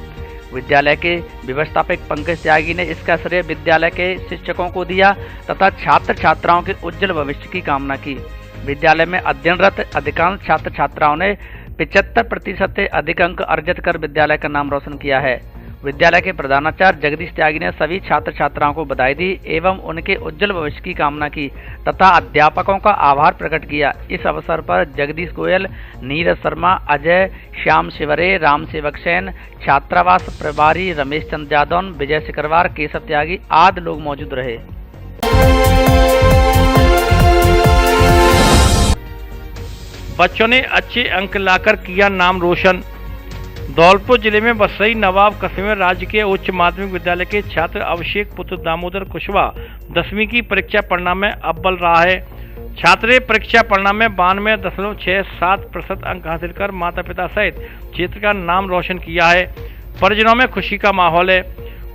विद्यालय के व्यवस्थापक पंकज त्यागी ने इसका श्रेय विद्यालय के शिक्षकों को दिया तथा छात्र छात्राओं के उज्जवल भविष्य की कामना की। विद्यालय में अध्ययनरत अधिकांश छात्र छात्राओं ने 75% से अधिक अंक अर्जित कर विद्यालय का नाम रोशन किया है। विद्यालय के प्रधानाचार्य जगदीश त्यागी ने सभी छात्र छात्राओं को बधाई दी एवं उनके उज्जवल भविष्य की कामना की तथा अध्यापकों का आभार प्रकट किया। इस अवसर पर जगदीश गोयल, नीरज शर्मा, अजय, श्याम शिवरे, राम सेवक सेन, छात्रावास प्रभारी रमेश चंद्र जादौन, विजय सिकरवार, केशव त्यागी आदि लोग मौजूद रहे। बच्चों ने अच्छे अंक लाकर किया नाम रोशन। धौलपुर जिले में बसई नवाब कस्बे में राजकीय उच्च माध्यमिक विद्यालय के छात्र अभिषेक पुत्र दामोदर कुशवाहा 10वीं की परीक्षा परिणाम में अव्वल रहा है। छात्र ने परीक्षा परिणाम में 92.67% अंक हासिल कर माता पिता सहित क्षेत्र का नाम रोशन किया है। परिजनों में खुशी का माहौल है।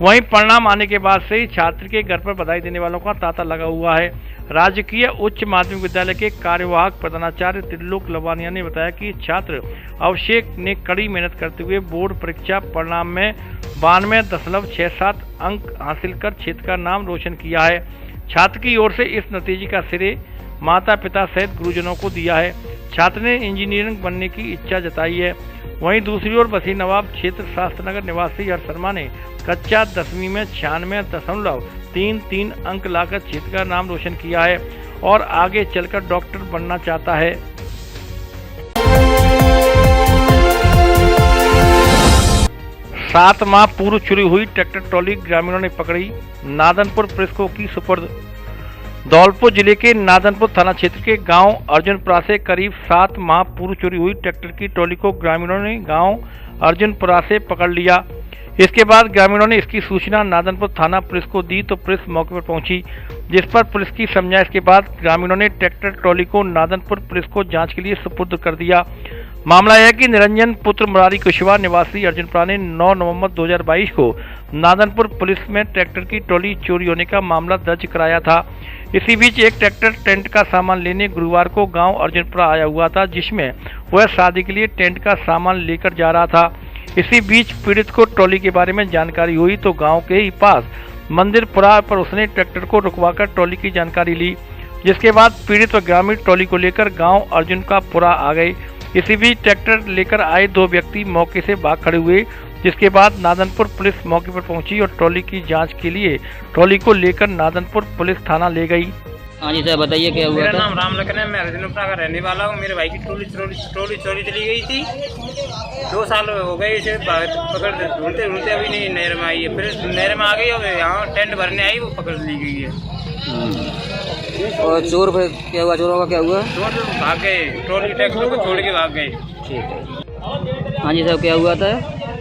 वहीं परिणाम आने के बाद से ही छात्र के घर पर बधाई देने वालों का तांता लगा हुआ है। राजकीय उच्च माध्यमिक विद्यालय के कार्यवाहक प्रधानाचार्य त्रिलोक लवानिया ने बताया कि छात्र अभिषेक ने कड़ी मेहनत करते हुए बोर्ड परीक्षा परिणाम में 92.67 अंक हासिल कर क्षेत्र का नाम रोशन किया है। छात्र की ओर से इस नतीजे का श्रेय माता पिता सहित गुरुजनों को दिया है। छात्र ने इंजीनियरिंग बनने की इच्छा जताई है। वहीं दूसरी ओर बसी नवाब क्षेत्र शास्त्रनगर निवासी हर्ष शर्मा ने कक्षा 10वीं में 96.33 अंक लाकर क्षेत्र का नाम रोशन किया है और आगे चलकर डॉक्टर बनना चाहता है। सात माह पूर्व चुरी हुई ट्रैक्टर ट्रॉली ग्रामीणों ने पकड़ी, नादनपुर पुलिस को की सुपुर्द। धौलपुर जिले के नादनपुर थाना क्षेत्र के गांव अर्जुनपुरा से करीब 7 माह पूर्व चोरी हुई ट्रैक्टर की ट्रॉली को ग्रामीणों ने गांव अर्जुनपुरा से पकड़ लिया। इसके बाद ग्रामीणों ने इसकी सूचना नादनपुर थाना पुलिस को दी तो पुलिस मौके पर पहुंची, जिस पर पुलिस की समझाइश के बाद ग्रामीणों ने ट्रैक्टर ट्रॉली को नादनपुर पुलिस को जांच के लिए सुपुर्द कर दिया। मामला यह है कि निरंजन पुत्र मुरारी कुशवाहा निवासी अर्जुनपुरा ने 9 नवंबर 2022 को नादनपुर पुलिस में ट्रैक्टर की ट्रॉली चोरी होने का मामला दर्ज कराया था। इसी बीच एक ट्रैक्टर टेंट का सामान लेने गुरुवार को गांव अर्जुनपुरा आया हुआ था, जिसमें वह शादी के लिए टेंट का सामान लेकर जा रहा था। इसी बीच पीड़ित को ट्रॉली के बारे में जानकारी हुई तो गांव के ही पास मंदिरपुरा पर उसने ट्रैक्टर को रुकवाकर ट्रॉली की जानकारी ली, जिसके बाद पीड़ित व ग्रामीण ट्रॉली को लेकर गांव अर्जुनपुरा आ गए। इसी बीच ट्रैक्टर लेकर आए 2 व्यक्ति मौके से भाग खड़े हुए, जिसके बाद नादनपुर पुलिस मौके पर पहुंची और ट्रॉली की जांच के लिए ट्रॉली को लेकर नादनपुर पुलिस थाना ले गई। हाँ जी सर, बताइए क्या हुआ मेरा था? नाम राम लखन है, मैं अर्जुनपुरा का रहने वाला हूँ। मेरे भाई की ट्रॉली चोरी चली गई थी। 2 साल हो गए इसे पकड़ ढूंढते ढूंढते, अभी नहीं नहर में आई है। फिर नहर में आ गई और यहाँ टेंट भरने आई, वो पकड़ ली गई है। और चोर फिर क्या हुआ? चोरों का क्या हुआ? चोर भाग गए, ट्रॉली ट्रैक्टर को छोड़ के भाग गए। ठीक है। हाँ जी सर, क्या हुआ था?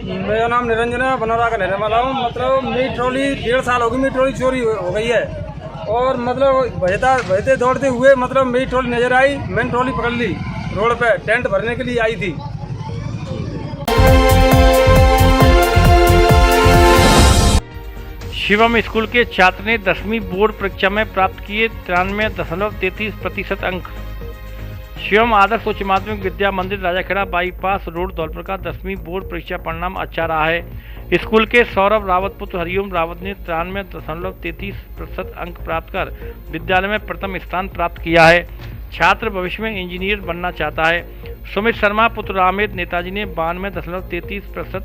मेरा नाम निरंजन है, बनौरा का रहने वाला हूँ। मतलब मेरी ट्रॉली 1.5 साल हो गई, मेरी ट्रॉली चोरी हो गई है और मतलब बहते दौड़ते हुए मतलब मेरी ट्रॉली नजर आई, मैंने ट्रॉली पकड़ ली। रोड पे टेंट भरने के लिए आई थी। शिवम स्कूल के छात्र ने 10वीं बोर्ड परीक्षा में प्राप्त किए 93.33% अंक। शिवम आदर्श उच्च माध्यमिक विद्या मंदिर राजाखेड़ा बाईपास रोड धौलपुर का 10वीं बोर्ड परीक्षा परिणाम अच्छा रहा है। स्कूल के सौरभ रावत पुत्र हरिओम रावत ने 93.33% अंक प्राप्त कर विद्यालय में प्रथम स्थान प्राप्त किया है। छात्र भविष्य में इंजीनियर बनना चाहता है। सुमित शर्मा पुत्र रामेद नेताजी ने 92.33%,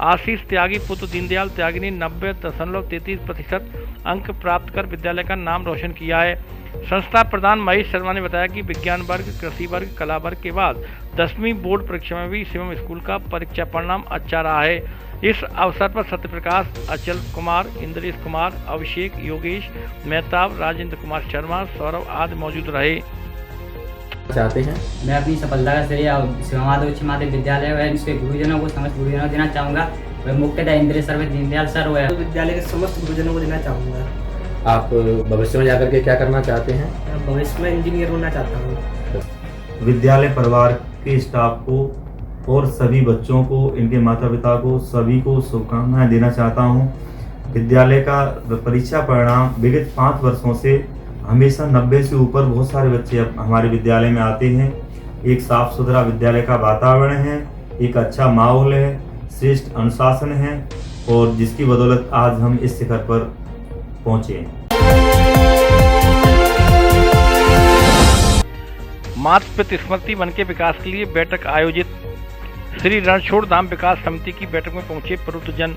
आशीष त्यागी पुत्र दीनदयाल त्यागी ने 90.33% अंक प्राप्त कर विद्यालय का नाम रोशन किया है। संस्था प्रधान महेश शर्मा ने बताया कि विज्ञान वर्ग, कृषि वर्ग, कला वर्ग के बाद 10वीं बोर्ड परीक्षा में भी शिवम स्कूल का परीक्षा परिणाम अच्छा रहा है। इस अवसर पर सत्यप्रकाश, अचल कुमार, इंद्रेश कुमार, अभिषेक, योगेश मेहताब, राजेंद्र कुमार शर्मा, सौरभ आदि मौजूद रहे। चाहते हैं मैं अपनी सफलता का श्रेय शिवम उच्च माध्यमिक विद्यालय व इसके गुरुजनों को, समस्त गुरुजनों को देना चाहूँगा। वह मुख्यतः इंद्रेश सर, दीनदयाल सर व विद्यालय के समस्त गुरुजनों को देना चाहूँगा। आप भविष्य में जाकर के क्या करना चाहते हैं? भविष्य में इंजीनियर बनना चाहता हूँ। विद्यालय परिवार के स्टाफ को और सभी बच्चों को, इनके माता पिता को, सभी को शुभकामनाएं देना चाहता हूं। विद्यालय का परीक्षा परिणाम विगत 5 वर्षों से हमेशा 90 से ऊपर बहुत सारे बच्चे हमारे विद्यालय में आते हैं। एक साफ सुथरा विद्यालय का वातावरण है, एक अच्छा माहौल है, श्रेष्ठ अनुशासन है और जिसकी बदौलत आज हम इस शिखर पर पहुंचे। मातृ पितृ स्मृति वन के विकास के लिए बैठक आयोजित। श्री रणछोड़ धाम विकास समिति की बैठक में पहुंचे प्रबुद्धजन।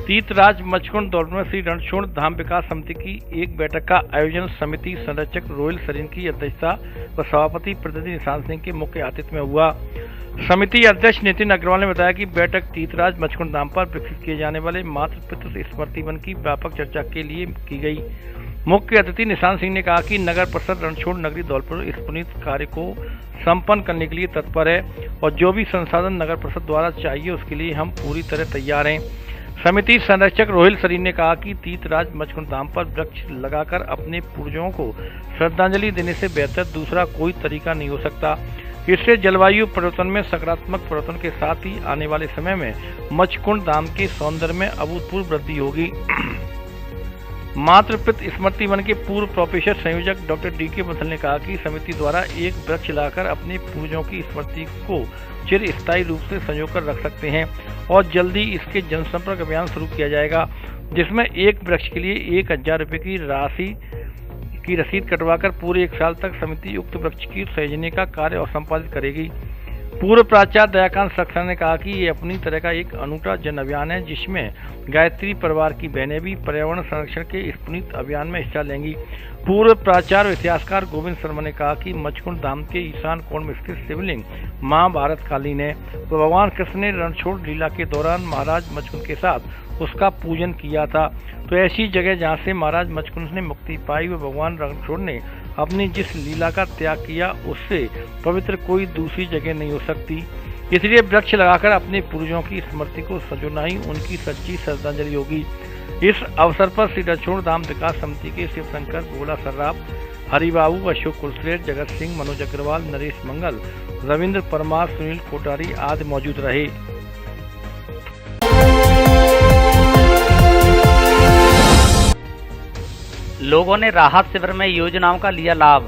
तीर्थराज मचकुंड धौलपुर में श्री रणछोड़ धाम विकास समिति की एक बैठक का आयोजन समिति संरक्षक रोहिल सरीन की अध्यक्षता व सभापति प्रतिनिधि निशांत सिंह के मुख्य आतिथ्य में हुआ। समिति अध्यक्ष नितिन अग्रवाल ने बताया कि बैठक तीर्थराज मचकुंड धाम पर विकसित किए जाने वाले मातृ पितृ स्मृति वन की व्यापक चर्चा के लिए की गई। मुख्य अतिथि निशांत सिंह ने कहा कि नगर परिषद रणछोड़ नगरी धौलपुर इस पुनीत कार्य को संपन्न करने के लिए तत्पर है और जो भी संसाधन नगर परिषद द्वारा चाहिए उसके लिए हम पूरी तरह तैयार हैं। समिति संरक्षक रोहिल सरीन ने कहा कि तीर्थराज मचकुंड धाम पर वृक्ष लगाकर अपने पूर्वजों को श्रद्धांजलि देने से बेहतर दूसरा कोई तरीका नहीं हो सकता। इससे जलवायु परिवर्तन में सकारात्मक परिवर्तन के साथ ही आने वाले समय में मचकुंड धाम के सौंदर्य में अभूतपूर्व वृद्धि होगी। मातृपितृ स्मृति वन के पूर्व प्रोफेसर संयोजक डॉक्टर डी.के. बंसल ने कहा कि समिति द्वारा एक वृक्ष लाकर अपने पूर्वजों की स्मृति को चिर स्थायी रूप से संजो कर रख सकते हैं और जल्दी इसके जनसंपर्क अभियान शुरू किया जाएगा, जिसमें एक वृक्ष के लिए 1000 रुपये की रसीद कटवाकर पूरे 1 साल तक समिति उक्त वृक्ष की सहेजने का कार्य और संपादित करेगी। पूर्व प्राचार्य दयाकांत सक्सेना ने कहा कि ये अपनी तरह का एक अनूठा जन अभियान है, जिसमें गायत्री परिवार की बहनें भी पर्यावरण संरक्षण के इस पुनीत अभियान में हिस्सा लेंगी। पूर्व प्राचार्य और इतिहासकार गोविंद शर्मा ने कहा कि मचकुंड धाम के ईशान कोण में स्थित शिवलिंग महाभारत कालीन है, तो भगवान कृष्ण ने रणछोड़ लीला के दौरान महाराज मचकुंद के साथ उसका पूजन किया था। तो ऐसी जगह जहाँ से महाराज मचकुंद ने मुक्ति पाई व भगवान रणछोड़ ने अपनी जिस लीला का त्याग किया, उससे पवित्र कोई दूसरी जगह नहीं हो सकती। इसलिए वृक्ष लगाकर अपने पूर्वजों की स्मृति को संजोना ही उनकी सच्ची श्रद्धांजलि होगी। इस अवसर पर श्री रणछोड़ धाम विकास समिति के शिवशंकर, भोला सर्राफ, हरिबाबू, अशोक कुलश्रेष्ठ, जगत सिंह, मनोज अग्रवाल, नरेश मंगल, रविंद्र परमार, सुनील कोठारी आदि मौजूद रहे। लोगों ने राहत शिविर में योजनाओं का लिया लाभ।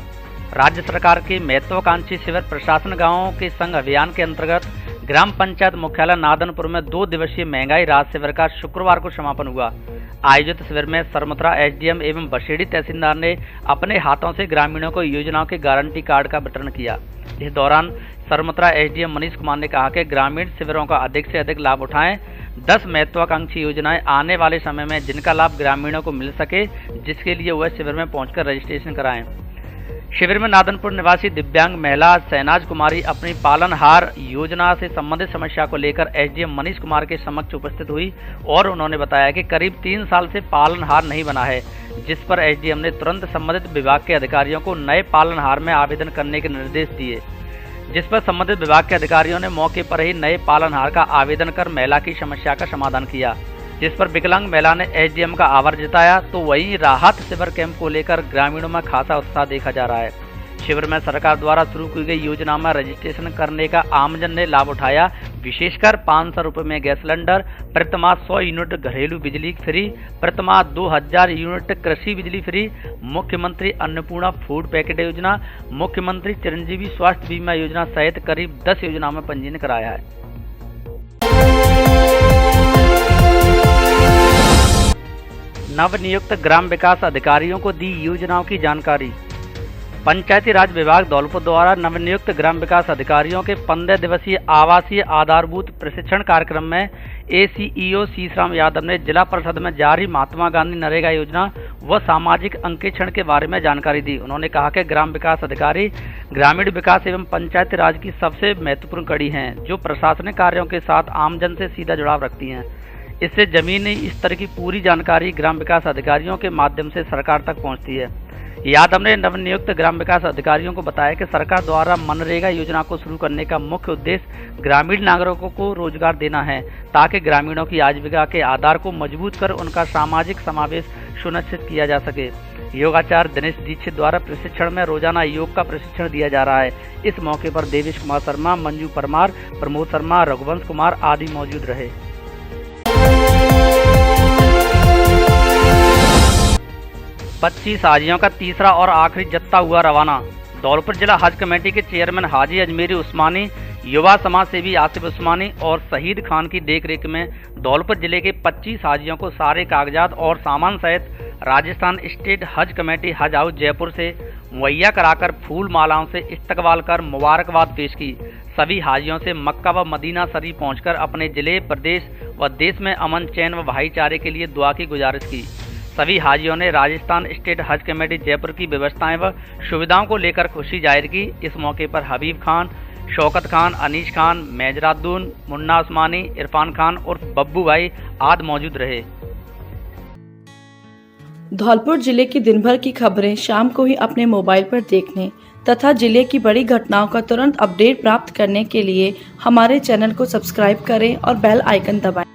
राज्य सरकार के महत्वाकांक्षी शिविर प्रशासन गांवों के संघ अभियान के अंतर्गत ग्राम पंचायत मुख्यालय नादनपुर में 2 दिवसीय महंगाई राहत शिविर का शुक्रवार को समापन हुआ। आयोजित शिविर में सरमथुरा एसडीएम एवं बसेड़ी तहसीलदार ने अपने हाथों से ग्रामीणों को योजनाओं के गारंटी कार्ड का वितरण किया। इस दौरान सरमथुरा एसडीएम मनीष कुमार ने कहा कि ग्रामीण शिविरों का अधिक से अधिक लाभ उठाएं। 10 महत्वाकांक्षी योजनाएं आने वाले समय में जिनका लाभ ग्रामीणों को मिल सके, जिसके लिए वह शिविर में पहुंचकर रजिस्ट्रेशन कराएं। शिविर में नादनपुर निवासी दिव्यांग महिला शहनाज कुमारी अपनी पालनहार योजना से संबंधित समस्या को लेकर एसडीएम मनीष कुमार के समक्ष उपस्थित हुई और उन्होंने बताया कि करीब 3 साल से पालनहार नहीं बना है, जिस पर एसडीएम ने तुरंत संबंधित विभाग के अधिकारियों को नए पालनहार में आवेदन करने के निर्देश दिए, जिस पर संबंधित विभाग के अधिकारियों ने मौके पर ही नए पालनहार का आवेदन कर महिला की समस्या का समाधान किया, जिस पर विकलांग महिला ने एसडीएम का आभार जताया। तो वहीं राहत शिविर कैंप को लेकर ग्रामीणों में खासा उत्साह देखा जा रहा है। शिविर में सरकार द्वारा शुरू की गई योजना में रजिस्ट्रेशन करने का आमजन ने लाभ उठाया। विशेषकर 500 रुपये में गैस सिलेंडर, प्रतिमाह 100 यूनिट घरेलू बिजली फ्री, प्रतिमाह 2000 यूनिट कृषि बिजली फ्री, मुख्यमंत्री अन्नपूर्णा फूड पैकेट योजना, मुख्यमंत्री चिरंजीवी स्वास्थ्य बीमा योजना सहित करीब 10 योजनाओं में पंजीयन कराया है। नवनियुक्त ग्राम विकास अधिकारियों को दी योजनाओं की जानकारी। पंचायती राज विभाग धौलपुर द्वारा नवनियुक्त ग्राम विकास अधिकारियों के 15 दिवसीय आवासीय आधारभूत प्रशिक्षण कार्यक्रम में एसीईओ शीशराम यादव ने जिला परिषद में जारी महात्मा गांधी नरेगा योजना व सामाजिक अंकेक्षण के बारे में जानकारी दी। उन्होंने कहा कि ग्राम विकास अधिकारी ग्रामीण विकास एवं पंचायती राज की सबसे महत्वपूर्ण कड़ी हैं, जो प्रशासनिक कार्यों के साथ आमजन से सीधा जुड़ाव रखती हैं। इससे जमीनी स्तर की पूरी जानकारी ग्राम विकास अधिकारियों के माध्यम से सरकार तक पहुंचती है। यादव ने नवनियुक्त ग्राम विकास अधिकारियों को बताया कि सरकार द्वारा मनरेगा योजना को शुरू करने का मुख्य उद्देश्य ग्रामीण नागरिकों को रोजगार देना है, ताकि ग्रामीणों की आजीविका के आधार को मजबूत कर उनका सामाजिक समावेश सुनिश्चित किया जा सके। योगाचार्य दिनेश दीक्षित द्वारा प्रशिक्षण में रोजाना योग का प्रशिक्षण दिया जा रहा है। इस मौके पर देवेश कुमार शर्मा, मंजू परमार, प्रमोद शर्मा, रघुवंश कुमार आदि मौजूद रहे। 25 हाजियों का तीसरा और आखिरी जत्था हुआ रवाना। धौलपुर जिला हज कमेटी के चेयरमैन हाजी अजमेरी उस्मानी, युवा समाज सेवी आसिफ उस्मानी और शहीद खान की देखरेख में धौलपुर जिले के 25 हाजियों को सारे कागजात और सामान सहित राजस्थान स्टेट हज कमेटी हज हाउस जयपुर से मुहैया कराकर फूल मालाओं से इस्तकबाल कर मुबारकबाद पेश की। सभी हाजियों से मक्का व मदीना शरीफ पहुंचकर अपने जिले, प्रदेश व देश में अमन, चैन व भाईचारे के लिए दुआ की गुजारिश की। सभी हाजियों ने राजस्थान स्टेट हज कमेटी जयपुर की व्यवस्थाएं व सुविधाओं को लेकर खुशी जाहिर की। इस मौके पर हबीब खान, शौकत खान, अनीश खान, मेजराद्दून, मुन्ना उस्मानी, इरफान खान उर्फ बब्बू भाई आदि मौजूद रहे। धौलपुर जिले की दिन भर की खबरें शाम को ही अपने मोबाइल पर देखने तथा जिले की बड़ी घटनाओं का तुरंत अपडेट प्राप्त करने के लिए हमारे चैनल को सब्सक्राइब करें और बेल आइकन दबाएं।